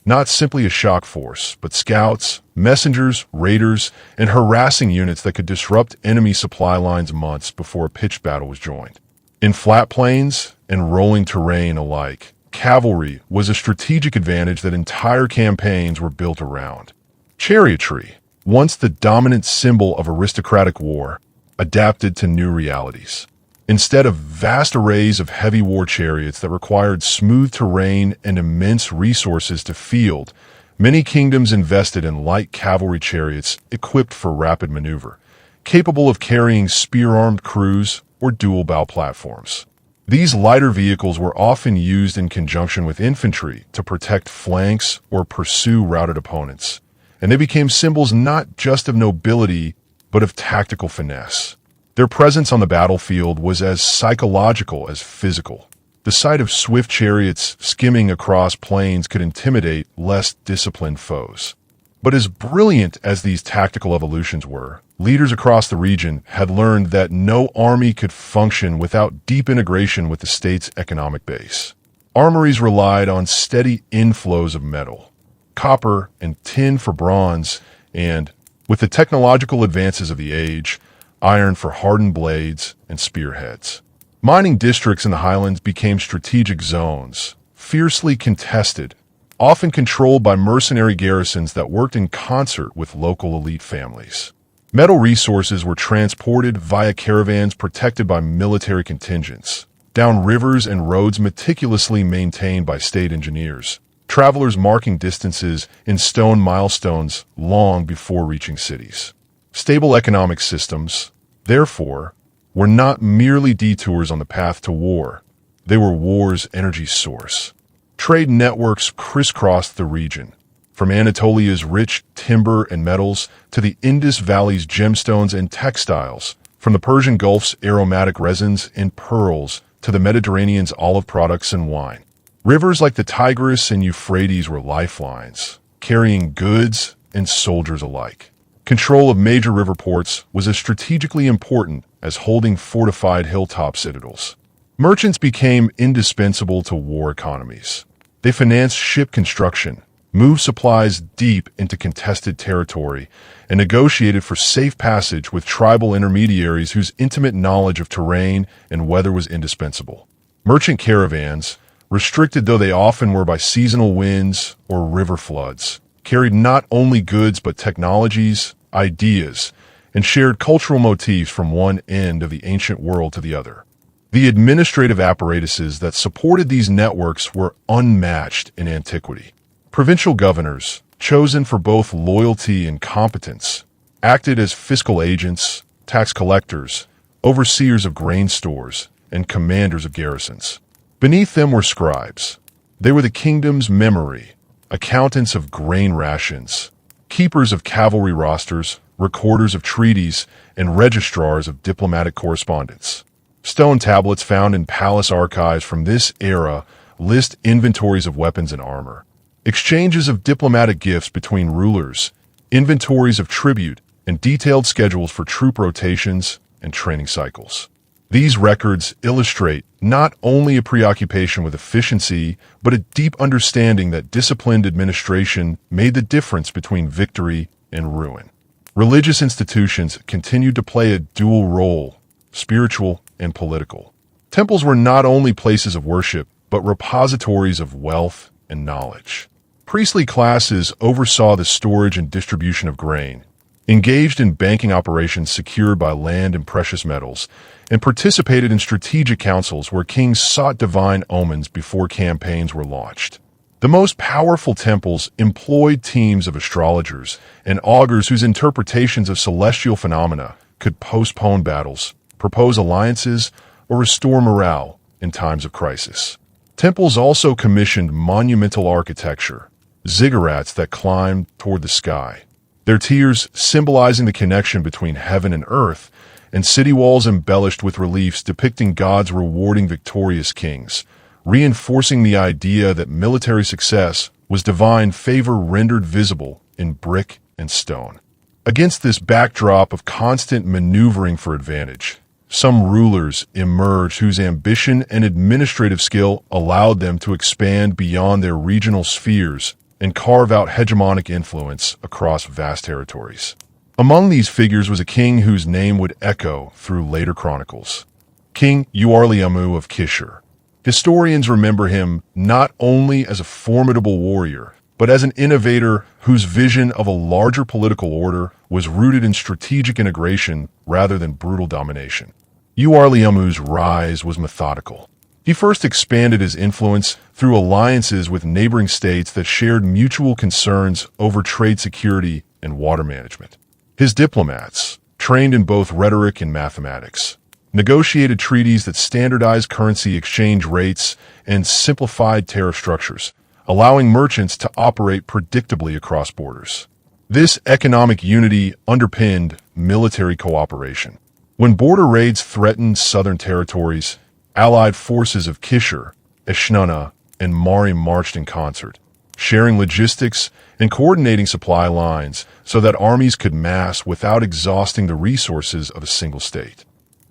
not simply a shock force, but scouts, messengers, raiders, and harassing units that could disrupt enemy supply lines months before a pitched battle was joined. In flat plains and rolling terrain alike, cavalry was a strategic advantage that entire campaigns were built around. Chariotry, once the dominant symbol of aristocratic war, adapted to new realities. Instead of vast arrays of heavy war chariots that required smooth terrain and immense resources to field, many kingdoms invested in light cavalry chariots equipped for rapid maneuver, capable of carrying spear-armed crews or dual-bow platforms. These lighter vehicles were often used in conjunction with infantry to protect flanks or pursue routed opponents, and they became symbols not just of nobility but of tactical finesse. Their presence on the battlefield was as psychological as physical. The sight of swift chariots skimming across plains could intimidate less disciplined foes. But as brilliant as these tactical evolutions were, leaders across the region had learned that no army could function without deep integration with the state's economic base. Armories relied on steady inflows of metal, copper and tin for bronze, and, with the technological advances of the age, iron for hardened blades and spearheads. Mining districts in the highlands became strategic zones, fiercely contested, often controlled by mercenary garrisons that worked in concert with local elite families. Metal resources were transported via caravans protected by military contingents, down rivers and roads meticulously maintained by state engineers, travelers marking distances in stone milestones long before reaching cities. Stable economic systems, therefore, were not merely detours on the path to war. They were war's energy source. Trade networks crisscrossed the region, from Anatolia's rich timber and metals to the Indus Valley's gemstones and textiles, from the Persian Gulf's aromatic resins and pearls to the Mediterranean's olive products and wine. Rivers like the Tigris and Euphrates were lifelines, carrying goods and soldiers alike. Control of major river ports was as strategically important as holding fortified hilltop citadels. Merchants became indispensable to war economies. They financed ship construction, moved supplies deep into contested territory, and negotiated for safe passage with tribal intermediaries whose intimate knowledge of terrain and weather was indispensable. Merchant caravans, restricted though they often were by seasonal winds or river floods, carried not only goods but technologies, ideas, and shared cultural motifs from one end of the ancient world to the other. The administrative apparatuses that supported these networks were unmatched in antiquity. Provincial governors, chosen for both loyalty and competence, acted as fiscal agents, tax collectors, overseers of grain stores, and commanders of garrisons. Beneath them were scribes. They were the kingdom's memory, accountants of grain rations, keepers of cavalry rosters, recorders of treaties, and registrars of diplomatic correspondence. Stone tablets found in palace archives from this era list inventories of weapons and armor, exchanges of diplomatic gifts between rulers, inventories of tribute, and detailed schedules for troop rotations and training cycles. These records illustrate not only a preoccupation with efficiency, but a deep understanding that disciplined administration made the difference between victory and ruin. Religious institutions continued to play a dual role, spiritual and political. Temples were not only places of worship, but repositories of wealth and knowledge. Priestly classes oversaw the storage and distribution of grain, engaged in banking operations secured by land and precious metals, and participated in strategic councils where kings sought divine omens before campaigns were launched. The most powerful temples employed teams of astrologers and augurs whose interpretations of celestial phenomena could postpone battles, propose alliances, or restore morale in times of crisis. Temples also commissioned monumental architecture, ziggurats that climbed toward the sky, their tiers symbolizing the connection between heaven and earth, and city walls embellished with reliefs depicting gods rewarding victorious kings, reinforcing the idea that military success was divine favor rendered visible in brick and stone. Against this backdrop of constant maneuvering for advantage, some rulers emerged whose ambition and administrative skill allowed them to expand beyond their regional spheres and carve out hegemonic influence across vast territories. Among these figures was a king whose name would echo through later chronicles, King Uarliamu of Kishur. Historians remember him not only as a formidable warrior, but as an innovator whose vision of a larger political order was rooted in strategic integration rather than brutal domination. Uarliamu's rise was methodical. He first expanded his influence through alliances with neighboring states that shared mutual concerns over trade security and water management. His diplomats, trained in both rhetoric and mathematics, negotiated treaties that standardized currency exchange rates and simplified tariff structures, allowing merchants to operate predictably across borders. This economic unity underpinned military cooperation. When border raids threatened southern territories, allied forces of Kishur, Eshnunna, and Mari marched in concert, sharing logistics and coordinating supply lines so that armies could mass without exhausting the resources of a single state.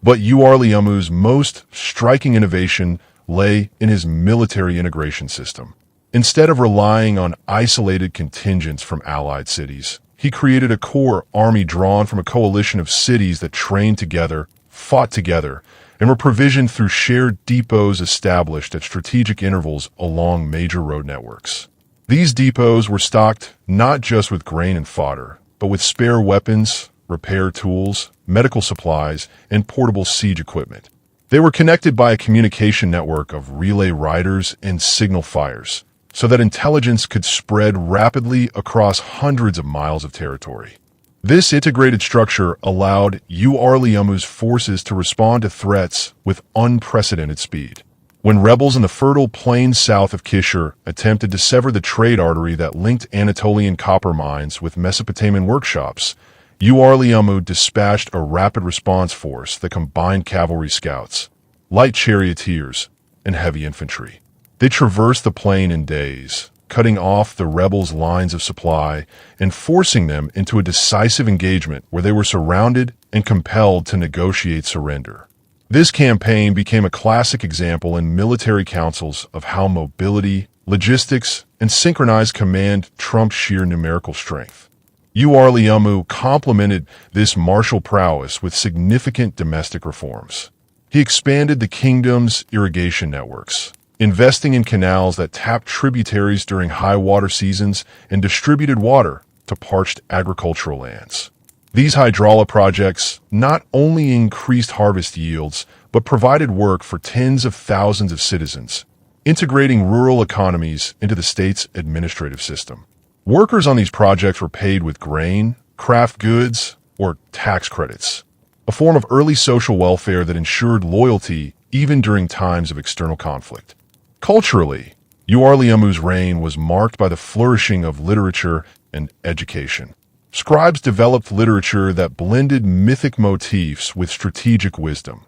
But Uarliamu's most striking innovation lay in his military integration system. Instead of relying on isolated contingents from allied cities, he created a core army drawn from a coalition of cities that trained together, fought together, and were provisioned through shared depots established at strategic intervals along major road networks. These depots were stocked not just with grain and fodder, but with spare weapons, repair tools, medical supplies, and portable siege equipment. They were connected by a communication network of relay riders and signal fires, so that intelligence could spread rapidly across hundreds of miles of territory. This integrated structure allowed Uarliamu's forces to respond to threats with unprecedented speed. When rebels in the fertile plains south of Kishur attempted to sever the trade artery that linked Anatolian copper mines with Mesopotamian workshops, Uarliamu dispatched a rapid response force that combined cavalry scouts, light charioteers, and heavy infantry. They traversed the plain in days, cutting off the rebels' lines of supply and forcing them into a decisive engagement where they were surrounded and compelled to negotiate surrender. This campaign became a classic example in military councils of how mobility, logistics, and synchronized command trumped sheer numerical strength. Uarliamu complemented this martial prowess with significant domestic reforms. He expanded the kingdom's irrigation networks, investing in canals that tapped tributaries during high water seasons and distributed water to parched agricultural lands. These hydraulic projects not only increased harvest yields, but provided work for tens of thousands of citizens, integrating rural economies into the state's administrative system. Workers on these projects were paid with grain, craft goods, or tax credits, a form of early social welfare that ensured loyalty even during times of external conflict. Culturally, Uarliamu's reign was marked by the flourishing of literature and education. Scribes developed literature that blended mythic motifs with strategic wisdom,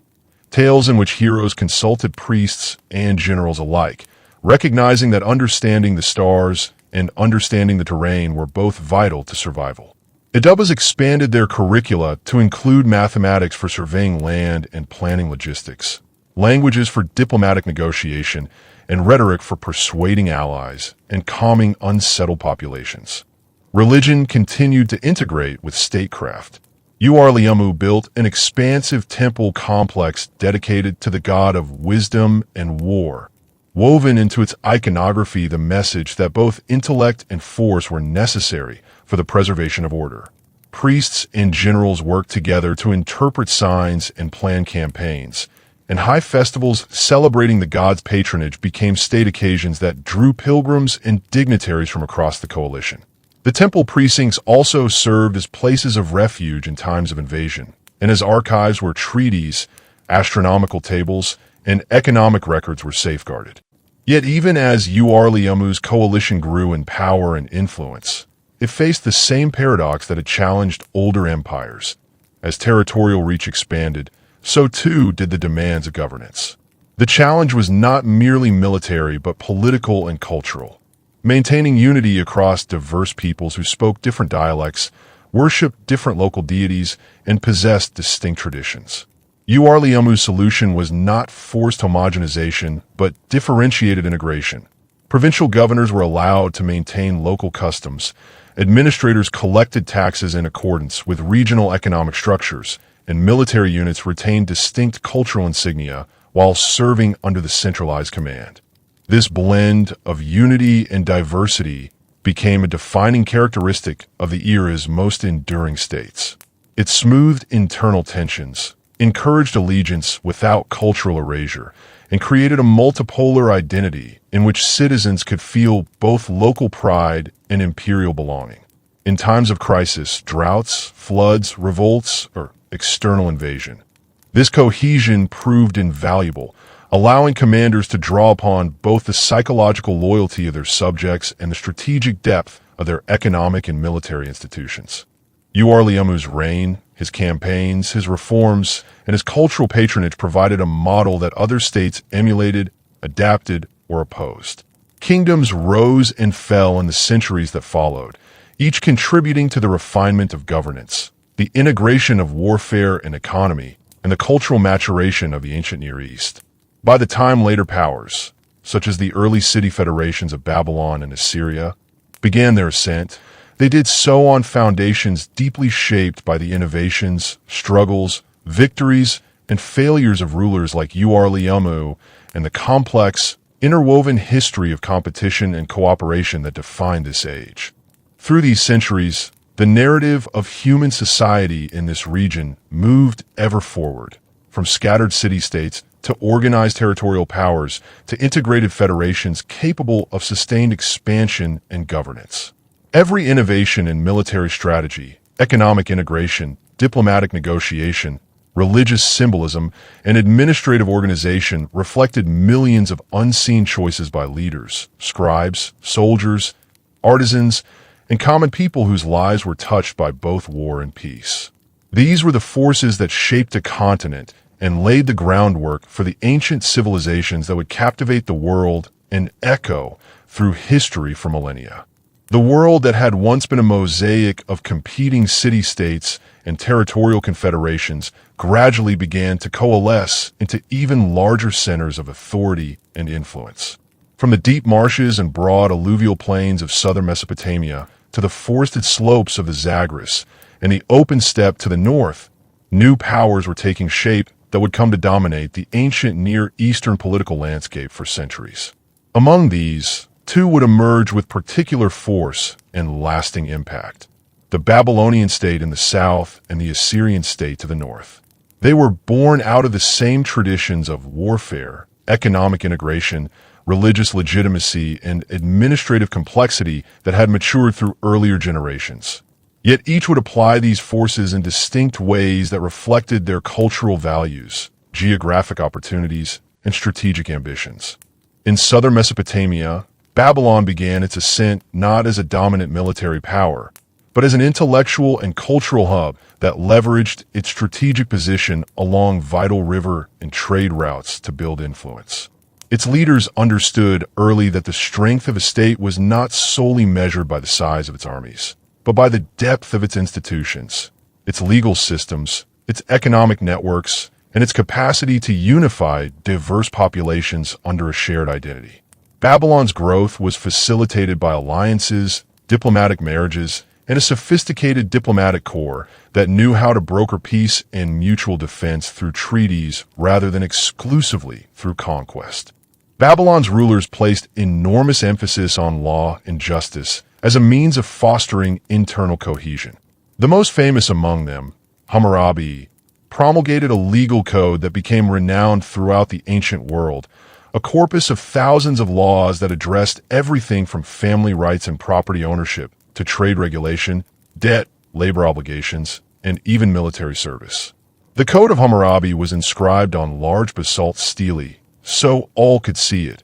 tales in which heroes consulted priests and generals alike, recognizing that understanding the stars and understanding the terrain were both vital to survival. Idubas expanded their curricula to include mathematics for surveying land and planning logistics, languages for diplomatic negotiation, and rhetoric for persuading allies and calming unsettled populations. Religion continued to integrate with statecraft. Uarliamu built an expansive temple complex dedicated to the god of wisdom and war, woven into its iconography the message that both intellect and force were necessary for the preservation of order. Priests and generals worked together to interpret signs and plan campaigns, and high festivals celebrating the god's patronage became state occasions that drew pilgrims and dignitaries from across the coalition. The temple precincts also served as places of refuge in times of invasion, and as archives where treaties, astronomical tables, and economic records were safeguarded. Yet even as Uarliamu's coalition grew in power and influence, it faced the same paradox that had challenged older empires. As territorial reach expanded, so too did the demands of governance. The challenge was not merely military but political and cultural. Maintaining unity across diverse peoples who spoke different dialects, worshipped different local deities, and possessed distinct traditions. Uarliamu's solution was not forced homogenization, but differentiated integration. Provincial governors were allowed to maintain local customs, administrators collected taxes in accordance with regional economic structures, and military units retained distinct cultural insignia while serving under the centralized command. This blend of unity and diversity became a defining characteristic of the era's most enduring states. It smoothed internal tensions, encouraged allegiance without cultural erasure, and created a multipolar identity in which citizens could feel both local pride and imperial belonging. In times of crisis, droughts, floods, revolts, or external invasion, this cohesion proved invaluable, allowing commanders to draw upon both the psychological loyalty of their subjects and the strategic depth of their economic and military institutions. Uarliamu's reign, his campaigns, his reforms, and his cultural patronage provided a model that other states emulated, adapted, or opposed. Kingdoms rose and fell in the centuries that followed, each contributing to the refinement of governance, the integration of warfare and economy, and the cultural maturation of the ancient Near East. By the time later powers, such as the early city federations of Babylon and Assyria, began their ascent, they did so on foundations deeply shaped by the innovations, struggles, victories, and failures of rulers like Uar-Liumu and the complex, interwoven history of competition and cooperation that defined this age. Through these centuries, the narrative of human society in this region moved ever forward, from scattered city-states to organized territorial powers to integrated federations capable of sustained expansion and governance. Every innovation in military strategy, economic integration, diplomatic negotiation, religious symbolism, and administrative organization reflected millions of unseen choices by leaders, scribes, soldiers, artisans, and common people whose lives were touched by both war and peace. These were the forces that shaped a continent and laid the groundwork for the ancient civilizations that would captivate the world and echo through history for millennia. The world that had once been a mosaic of competing city-states and territorial confederations gradually began to coalesce into even larger centers of authority and influence. From the deep marshes and broad alluvial plains of southern Mesopotamia to the forested slopes of the Zagros and the open steppe to the north, new powers were taking shape that would come to dominate the ancient Near Eastern political landscape for centuries. Among these, two would emerge with particular force and lasting impact: the Babylonian state in the south and the Assyrian state to the north. They were born out of the same traditions of warfare, economic integration, religious legitimacy, and administrative complexity that had matured through earlier generations. Yet each would apply these forces in distinct ways that reflected their cultural values, geographic opportunities, and strategic ambitions. In southern Mesopotamia, Babylon began its ascent not as a dominant military power, but as an intellectual and cultural hub that leveraged its strategic position along vital river and trade routes to build influence. Its leaders understood early that the strength of a state was not solely measured by the size of its armies, but by the depth of its institutions, its legal systems, its economic networks, and its capacity to unify diverse populations under a shared identity. Babylon's growth was facilitated by alliances, diplomatic marriages, and a sophisticated diplomatic corps that knew how to broker peace and mutual defense through treaties rather than exclusively through conquest. Babylon's rulers placed enormous emphasis on law and justice as a means of fostering internal cohesion. The most famous among them, Hammurabi, promulgated a legal code that became renowned throughout the ancient world, a corpus of thousands of laws that addressed everything from family rights and property ownership to trade regulation, debt, labor obligations, and even military service. The Code of Hammurabi was inscribed on large basalt stele, so all could see it,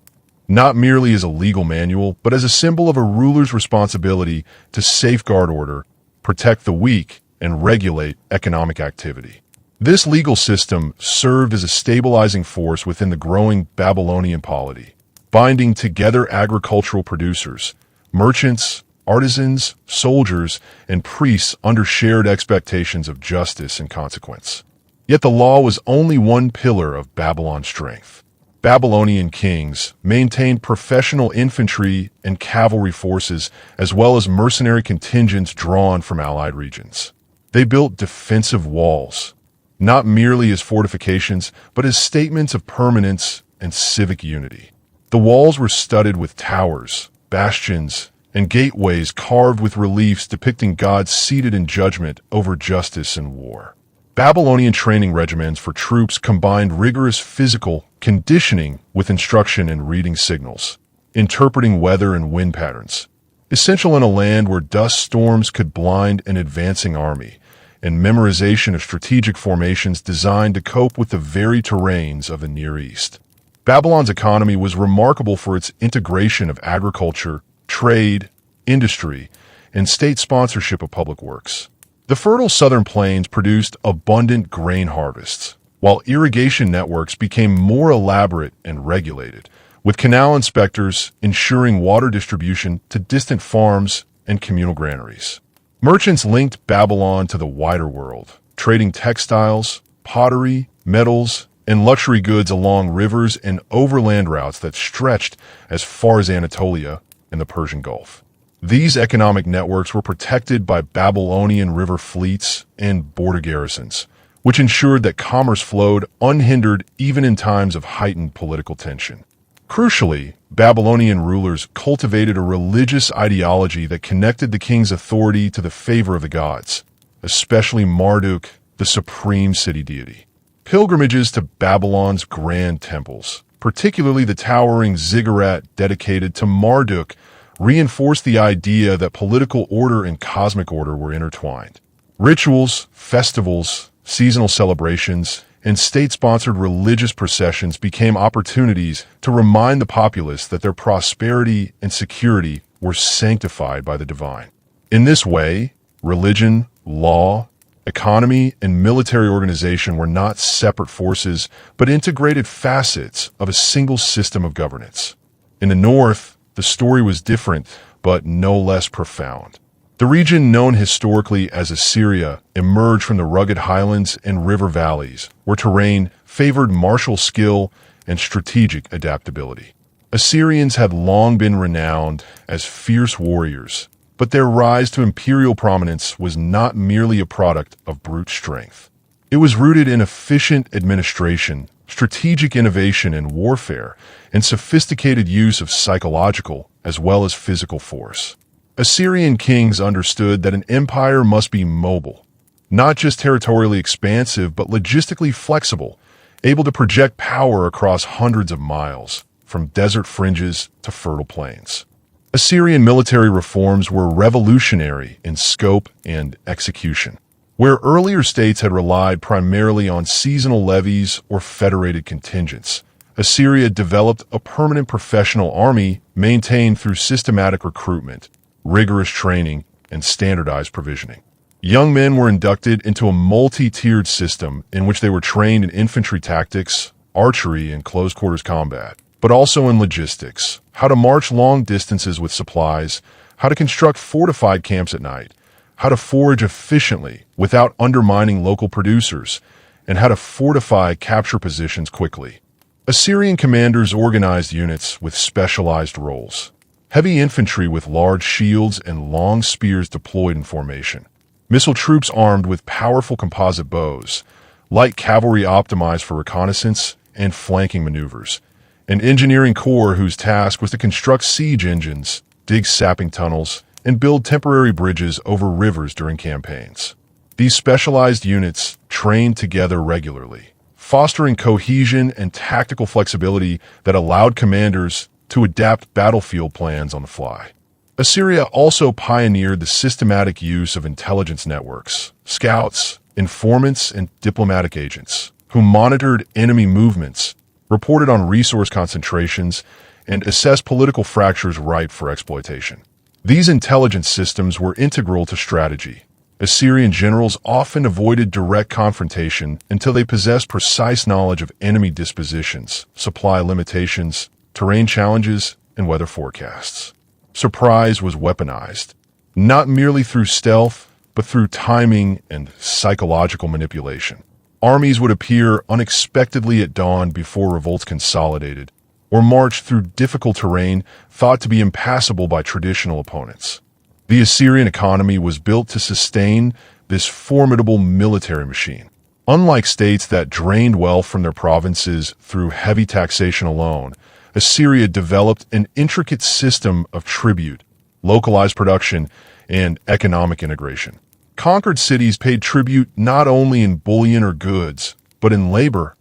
not merely as a legal manual, but as a symbol of a ruler's responsibility to safeguard order, protect the weak, and regulate economic activity. This legal system served as a stabilizing force within the growing Babylonian polity, binding together agricultural producers, merchants, artisans, soldiers, and priests under shared expectations of justice and consequence. Yet the law was only one pillar of Babylon's strength. Babylonian kings maintained professional infantry and cavalry forces as well as mercenary contingents drawn from allied regions. They built defensive walls, not merely as fortifications, but as statements of permanence and civic unity. The walls were studded with towers, bastions, and gateways carved with reliefs depicting gods seated in judgment over justice and war. Babylonian training regimens for troops combined rigorous physical conditioning with instruction in reading signals, interpreting weather and wind patterns, essential in a land where dust storms could blind an advancing army, and memorization of strategic formations designed to cope with the varied terrains of the Near East. Babylon's economy was remarkable for its integration of agriculture, trade, industry, and state sponsorship of public works. The fertile southern plains produced abundant grain harvests, while irrigation networks became more elaborate and regulated, with canal inspectors ensuring water distribution to distant farms and communal granaries. Merchants linked Babylon to the wider world, trading textiles, pottery, metals, and luxury goods along rivers and overland routes that stretched as far as Anatolia and the Persian Gulf. These economic networks were protected by Babylonian river fleets and border garrisons, which ensured that commerce flowed unhindered even in times of heightened political tension. Crucially, Babylonian rulers cultivated a religious ideology that connected the king's authority to the favor of the gods, especially Marduk, the supreme city deity. Pilgrimages to Babylon's grand temples, particularly the towering ziggurat dedicated to Marduk, reinforced the idea that political order and cosmic order were intertwined. Rituals, festivals, seasonal celebrations, and state-sponsored religious processions became opportunities to remind the populace that their prosperity and security were sanctified by the divine. In this way, religion, law, economy, and military organization were not separate forces, but integrated facets of a single system of governance. In the north, the story was different, but no less profound. The region known historically as Assyria emerged from the rugged highlands and river valleys, where terrain favored martial skill and strategic adaptability. Assyrians had long been renowned as fierce warriors, but their rise to imperial prominence was not merely a product of brute strength. It was rooted in efficient administration, strategic innovation in warfare, and sophisticated use of psychological as well as physical force. Assyrian kings understood that an empire must be mobile, not just territorially expansive, but logistically flexible, able to project power across hundreds of miles, from desert fringes to fertile plains. Assyrian military reforms were revolutionary in scope and execution. Where earlier states had relied primarily on seasonal levies or federated contingents, Assyria developed a permanent professional army maintained through systematic recruitment, rigorous training, and standardized provisioning. Young men were inducted into a multi-tiered system in which they were trained in infantry tactics, archery, and close-quarters combat, but also in logistics, how to march long distances with supplies, how to construct fortified camps at night, how to forage efficiently without undermining local producers, and how to fortify capture positions quickly. Assyrian commanders organized units with specialized roles. Heavy infantry with large shields and long spears deployed in formation. Missile troops armed with powerful composite bows. Light cavalry optimized for reconnaissance and flanking maneuvers. An engineering corps whose task was to construct siege engines, dig sapping tunnels, and build temporary bridges over rivers during campaigns. These specialized units trained together regularly, fostering cohesion and tactical flexibility that allowed commanders to adapt battlefield plans on the fly. Assyria also pioneered the systematic use of intelligence networks, scouts, informants, and diplomatic agents, who monitored enemy movements, reported on resource concentrations, and assessed political fractures ripe for exploitation. These intelligence systems were integral to strategy. Assyrian generals often avoided direct confrontation until they possessed precise knowledge of enemy dispositions, supply limitations, terrain challenges, and weather forecasts. Surprise was weaponized, not merely through stealth, but through timing and psychological manipulation. Armies would appear unexpectedly at dawn before revolts consolidated, or march through difficult terrain thought to be impassable by traditional opponents. The Assyrian economy was built to sustain this formidable military machine. Unlike states that drained wealth from their provinces through heavy taxation alone, Assyria developed an intricate system of tribute, localized production, and economic integration. Conquered cities paid tribute not only in bullion or goods, but in labor,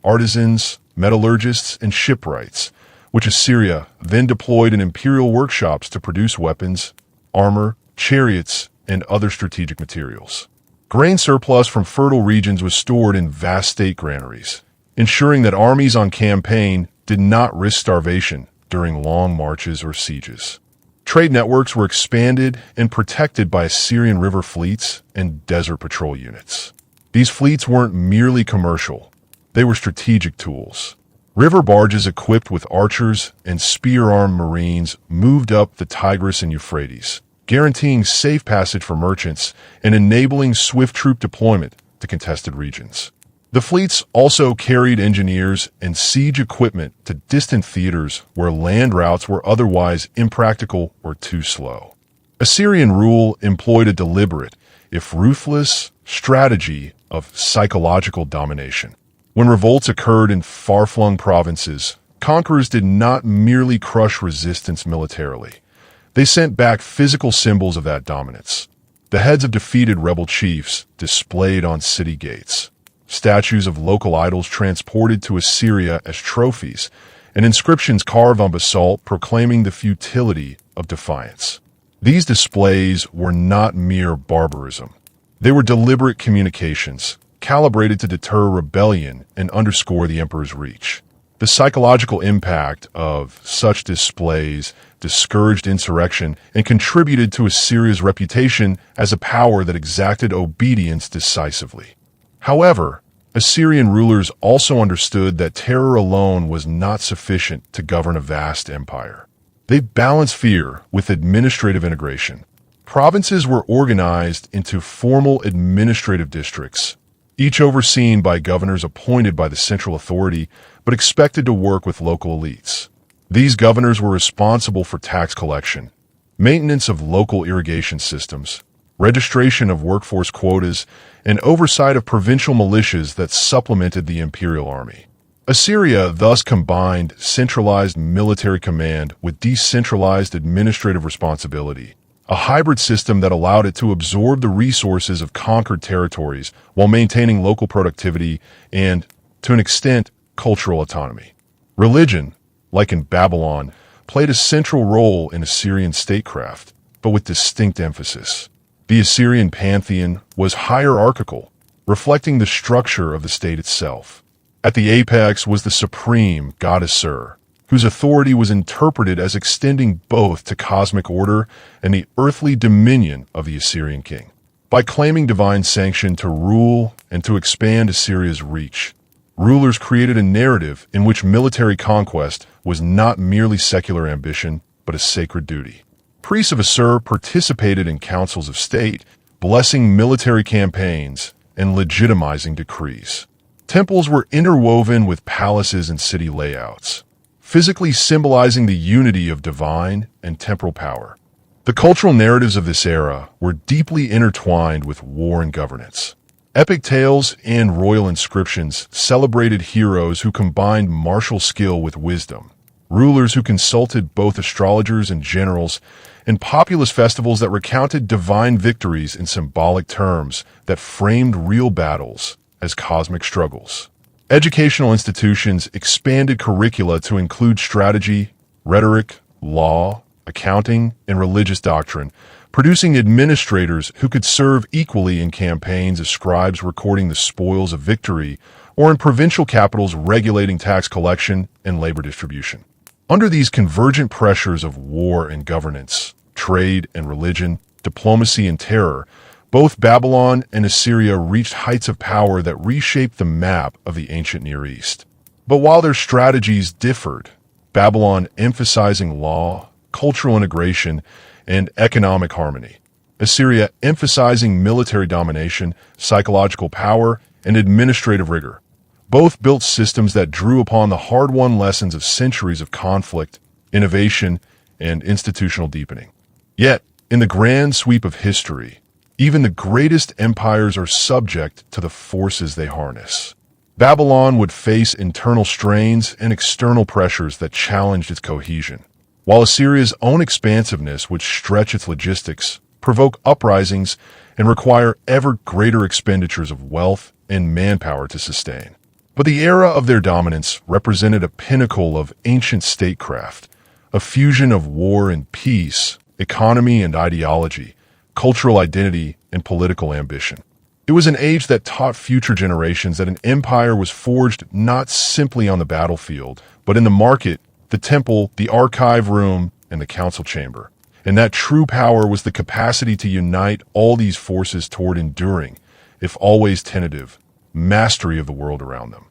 artisans, metallurgists, and shipwrights, which Assyria then deployed in imperial workshops to produce weapons, armor, chariots, and other strategic materials. Grain surplus from fertile regions was stored in vast state granaries, ensuring that armies on campaign did not risk starvation during long marches or sieges. Trade networks were expanded and protected by Assyrian river fleets and desert patrol units. These fleets weren't merely commercial, they were strategic tools. River barges equipped with archers and spear-armed marines moved up the Tigris and Euphrates, guaranteeing safe passage for merchants and enabling swift troop deployment to contested regions. The fleets also carried engineers and siege equipment to distant theaters where land routes were otherwise impractical or too slow. Assyrian rule employed a deliberate, if ruthless, strategy of psychological domination. When revolts occurred in far-flung provinces, conquerors did not merely crush resistance militarily. They sent back physical symbols of that dominance. The heads of defeated rebel chiefs displayed on city gates, statues of local idols transported to Assyria as trophies, and inscriptions carved on basalt proclaiming the futility of defiance. These displays were not mere barbarism. They were deliberate communications, calibrated to deter rebellion and underscore the emperor's reach. The psychological impact of such displays discouraged insurrection and contributed to Assyria's reputation as a power that exacted obedience decisively. However, Assyrian rulers also understood that terror alone was not sufficient to govern a vast empire. They balanced fear with administrative integration. Provinces were organized into formal administrative districts, each overseen by governors appointed by the central authority but expected to work with local elites. These governors were responsible for tax collection, maintenance of local irrigation systems, registration of workforce quotas, and oversight of provincial militias that supplemented the imperial army. Assyria thus combined centralized military command with decentralized administrative responsibility, a hybrid system that allowed it to absorb the resources of conquered territories while maintaining local productivity and, to an extent, cultural autonomy. Religion, like in Babylon, played a central role in Assyrian statecraft, but with distinct emphasis. The Assyrian pantheon was hierarchical, reflecting the structure of the state itself. At the apex was the supreme goddess Sur, whose authority was interpreted as extending both to cosmic order and the earthly dominion of the Assyrian king. By claiming divine sanction to rule and to expand Assyria's reach, rulers created a narrative in which military conquest was not merely secular ambition, but a sacred duty. Priests of Assur participated in councils of state, blessing military campaigns and legitimizing decrees. Temples were interwoven with palaces and city layouts, physically symbolizing the unity of divine and temporal power. The cultural narratives of this era were deeply intertwined with war and governance. Epic tales and royal inscriptions celebrated heroes who combined martial skill with wisdom, rulers who consulted both astrologers and generals, and populous festivals that recounted divine victories in symbolic terms that framed real battles as cosmic struggles. Educational institutions expanded curricula to include strategy, rhetoric, law, accounting, and religious doctrine, producing administrators who could serve equally in campaigns as scribes recording the spoils of victory or in provincial capitals regulating tax collection and labor distribution. Under these convergent pressures of war and governance, trade and religion, diplomacy and terror, both Babylon and Assyria reached heights of power that reshaped the map of the ancient Near East. But while their strategies differed, Babylon emphasizing law, cultural integration, and economic harmony, Assyria emphasizing military domination, psychological power, and administrative rigor. Both built systems that drew upon the hard-won lessons of centuries of conflict, innovation, and institutional deepening. Yet, in the grand sweep of history, even the greatest empires are subject to the forces they harness. Babylon would face internal strains and external pressures that challenged its cohesion, while Assyria's own expansiveness would stretch its logistics, provoke uprisings, and require ever greater expenditures of wealth and manpower to sustain. But the era of their dominance represented a pinnacle of ancient statecraft, a fusion of war and peace, economy and ideology, cultural identity, and political ambition. It was an age that taught future generations that an empire was forged not simply on the battlefield, but in the market, the temple, the archive room, and the council chamber. And that true power was the capacity to unite all these forces toward enduring, if always tentative, mastery of the world around them.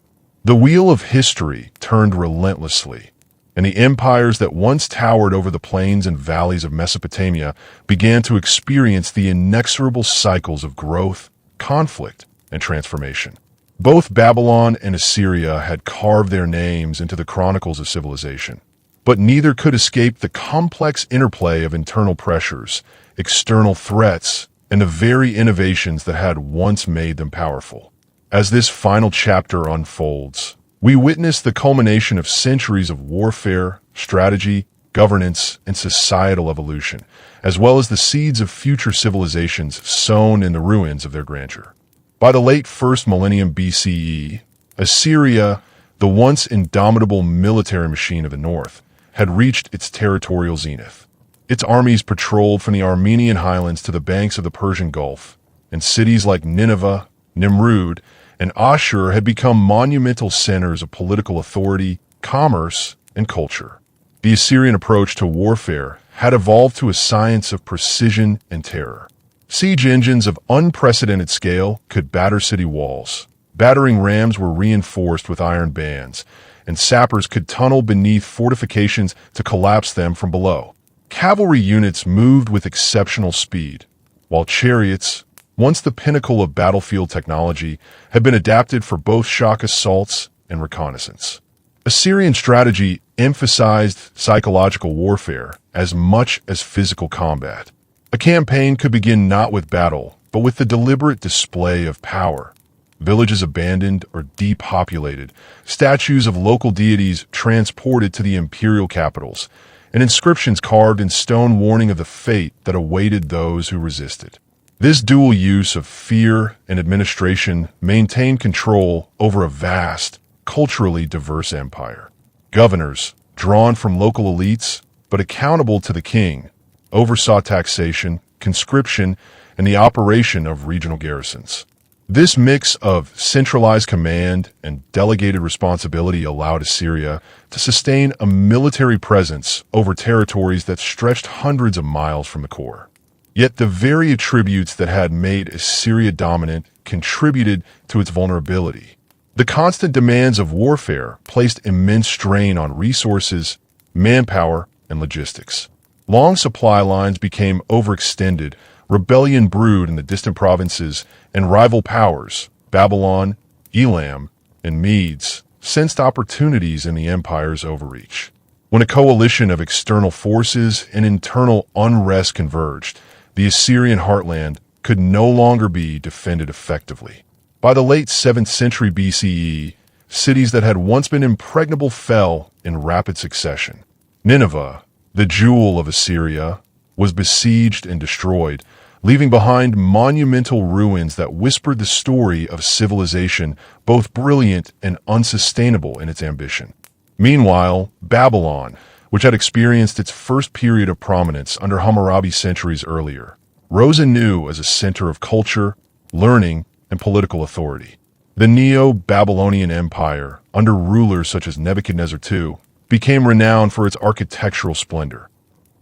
The wheel of history turned relentlessly, and the empires that once towered over the plains and valleys of Mesopotamia began to experience the inexorable cycles of growth, conflict, and transformation. Both Babylon and Assyria had carved their names into the chronicles of civilization, but neither could escape the complex interplay of internal pressures, external threats, and the very innovations that had once made them powerful. As this final chapter unfolds, we witness the culmination of centuries of warfare, strategy, governance, and societal evolution, as well as the seeds of future civilizations sown in the ruins of their grandeur. By the late first millennium BCE, Assyria, the once indomitable military machine of the north, had reached its territorial zenith. Its armies patrolled from the Armenian highlands to the banks of the Persian Gulf, and cities like Nineveh, Nimrud, and Ashur had become monumental centers of political authority, commerce, and culture. The Assyrian approach to warfare had evolved to a science of precision and terror. Siege engines of unprecedented scale could batter city walls. Battering rams were reinforced with iron bands, and sappers could tunnel beneath fortifications to collapse them from below. Cavalry units moved with exceptional speed, while chariots, once the pinnacle of battlefield technology, had been adapted for both shock assaults and reconnaissance. Assyrian strategy emphasized psychological warfare as much as physical combat. A campaign could begin not with battle, but with the deliberate display of power. Villages abandoned or depopulated, statues of local deities transported to the imperial capitals, and inscriptions carved in stone warning of the fate that awaited those who resisted. This dual use of fear and administration maintained control over a vast, culturally diverse empire. Governors, drawn from local elites, but accountable to the king, oversaw taxation, conscription, and the operation of regional garrisons. This mix of centralized command and delegated responsibility allowed Assyria to sustain a military presence over territories that stretched hundreds of miles from the core. Yet the very attributes that had made Assyria dominant contributed to its vulnerability. The constant demands of warfare placed immense strain on resources, manpower, and logistics. Long supply lines became overextended, rebellion brewed in the distant provinces, and rival powers, Babylon, Elam, and Medes, sensed opportunities in the empire's overreach. When a coalition of external forces and internal unrest converged, the Assyrian heartland could no longer be defended effectively. By the late 7th century BCE, cities that had once been impregnable fell in rapid succession. Nineveh, the jewel of Assyria, was besieged and destroyed, leaving behind monumental ruins that whispered the story of civilization both brilliant and unsustainable in its ambition. Meanwhile, Babylon, which had experienced its first period of prominence under Hammurabi centuries earlier, rose anew as a center of culture, learning, and political authority. The Neo-Babylonian Empire, under rulers such as Nebuchadnezzar II, became renowned for its architectural splendor.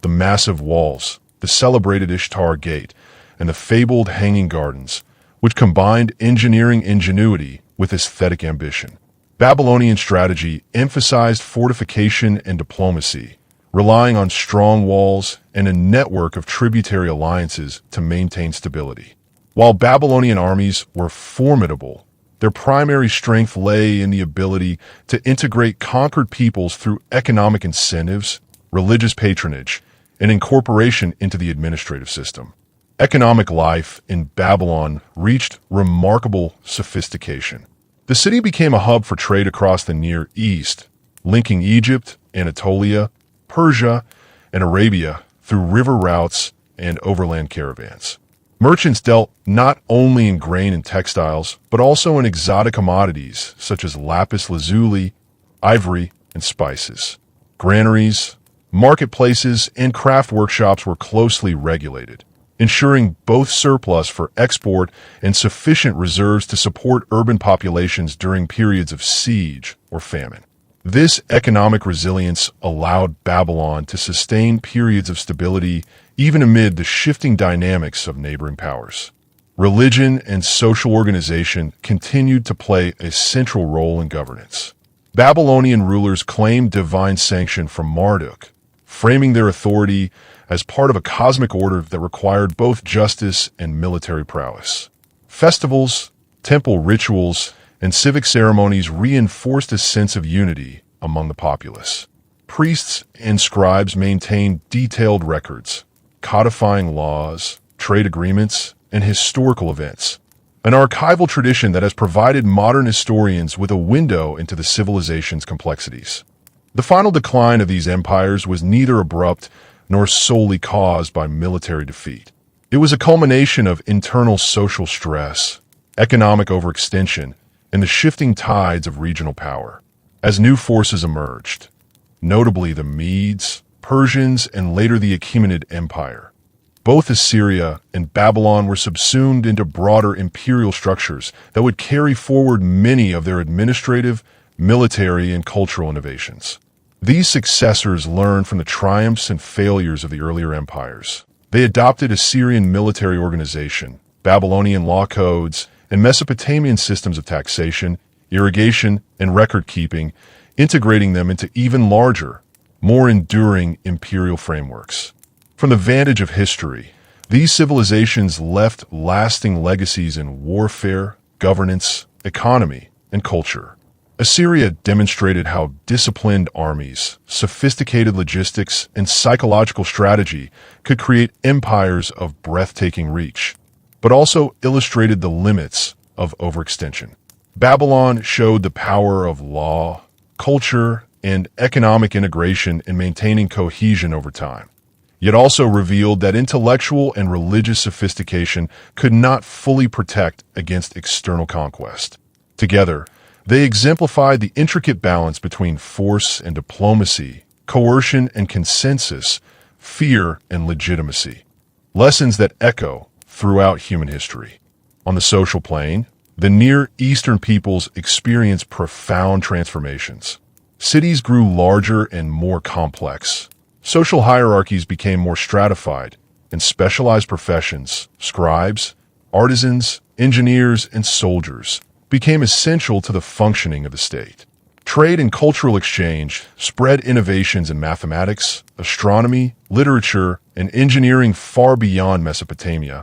The massive walls, the celebrated Ishtar Gate, and the fabled Hanging Gardens, which combined engineering ingenuity with aesthetic ambition. Babylonian strategy emphasized fortification and diplomacy, relying on strong walls and a network of tributary alliances to maintain stability. While Babylonian armies were formidable, their primary strength lay in the ability to integrate conquered peoples through economic incentives, religious patronage, and incorporation into the administrative system. Economic life in Babylon reached remarkable sophistication. The city became a hub for trade across the Near East, linking Egypt, Anatolia, Persia, and Arabia through river routes and overland caravans. Merchants dealt not only in grain and textiles, but also in exotic commodities such as lapis lazuli, ivory, and spices. Granaries, marketplaces, and craft workshops were closely regulated, ensuring both surplus for export and sufficient reserves to support urban populations during periods of siege or famine. This economic resilience allowed Babylon to sustain periods of stability even amid the shifting dynamics of neighboring powers. Religion and social organization continued to play a central role in governance. Babylonian rulers claimed divine sanction from Marduk, framing their authority as part of a cosmic order that required both justice and military prowess. Festivals, temple rituals, and civic ceremonies reinforced a sense of unity among the populace. Priests and scribes maintained detailed records, codifying laws, trade agreements, and historical events, an archival tradition that has provided modern historians with a window into the civilization's complexities. The final decline of these empires was neither abrupt nor solely caused by military defeat. It was a culmination of internal social stress, economic overextension, and the shifting tides of regional power. As new forces emerged, notably the Medes, Persians, and later the Achaemenid Empire, both Assyria and Babylon were subsumed into broader imperial structures that would carry forward many of their administrative, military, and cultural innovations. These successors learned from the triumphs and failures of the earlier empires. They adopted Assyrian military organization, Babylonian law codes, and Mesopotamian systems of taxation, irrigation, and record-keeping, integrating them into even larger, more enduring imperial frameworks. From the vantage of history, these civilizations left lasting legacies in warfare, governance, economy, and culture. Assyria demonstrated how disciplined armies, sophisticated logistics, and psychological strategy could create empires of breathtaking reach, but also illustrated the limits of overextension. Babylon showed the power of law, culture, and economic integration in maintaining cohesion over time, yet also revealed that intellectual and religious sophistication could not fully protect against external conquest. Together, they exemplified the intricate balance between force and diplomacy, coercion and consensus, fear and legitimacy. Lessons that echo throughout human history. On the social plane, the Near Eastern peoples experienced profound transformations. Cities grew larger and more complex. Social hierarchies became more stratified, and specialized professions, scribes, artisans, engineers, and soldiers, became essential to the functioning of the state. Trade and cultural exchange spread innovations in mathematics, astronomy, literature, and engineering far beyond Mesopotamia,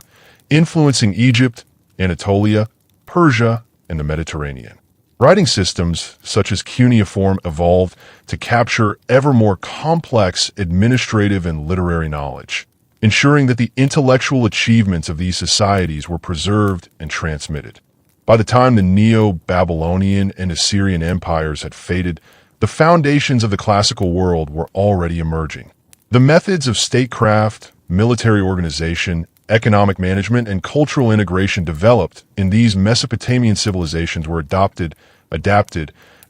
influencing Egypt, Anatolia, Persia, and the Mediterranean. Writing systems such as cuneiform evolved to capture ever more complex administrative and literary knowledge, ensuring that the intellectual achievements of these societies were preserved and transmitted. By the time the Neo-Babylonian and Assyrian empires had faded, the foundations of the classical world were already emerging. The methods of statecraft, military organization, economic management, and cultural integration developed in these Mesopotamian civilizations were adapted,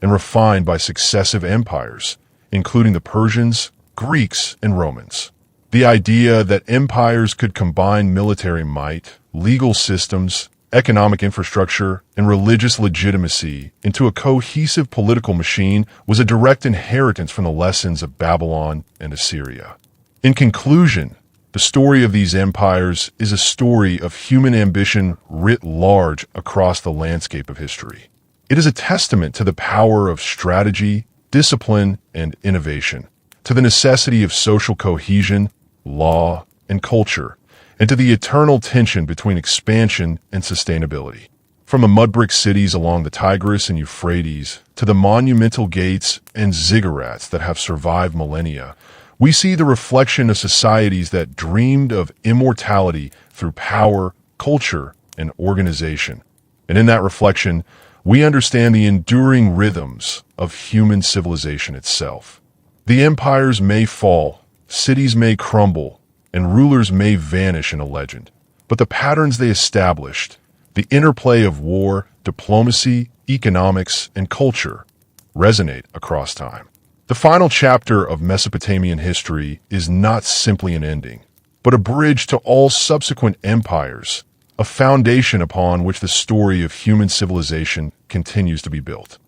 and refined by successive empires, including the Persians, Greeks, and Romans. The idea that empires could combine military might, legal systems, economic infrastructure, and religious legitimacy into a cohesive political machine was a direct inheritance from the lessons of Babylon and Assyria. In conclusion, the story of these empires is a story of human ambition writ large across the landscape of history. It is a testament to the power of strategy, discipline, and innovation, to the necessity of social cohesion, law, and culture, and to the eternal tension between expansion and sustainability. From the mud-brick cities along the Tigris and Euphrates to the monumental gates and ziggurats that have survived millennia, we see the reflection of societies that dreamed of immortality through power, culture, and organization. And in that reflection, we understand the enduring rhythms of human civilization itself. The empires may fall, cities may crumble, and rulers may vanish in a legend, but the patterns they established, the interplay of war, diplomacy, economics, and culture, resonate across time. The final chapter of Mesopotamian history is not simply an ending, but a bridge to all subsequent empires, a foundation upon which the story of human civilization continues to be built.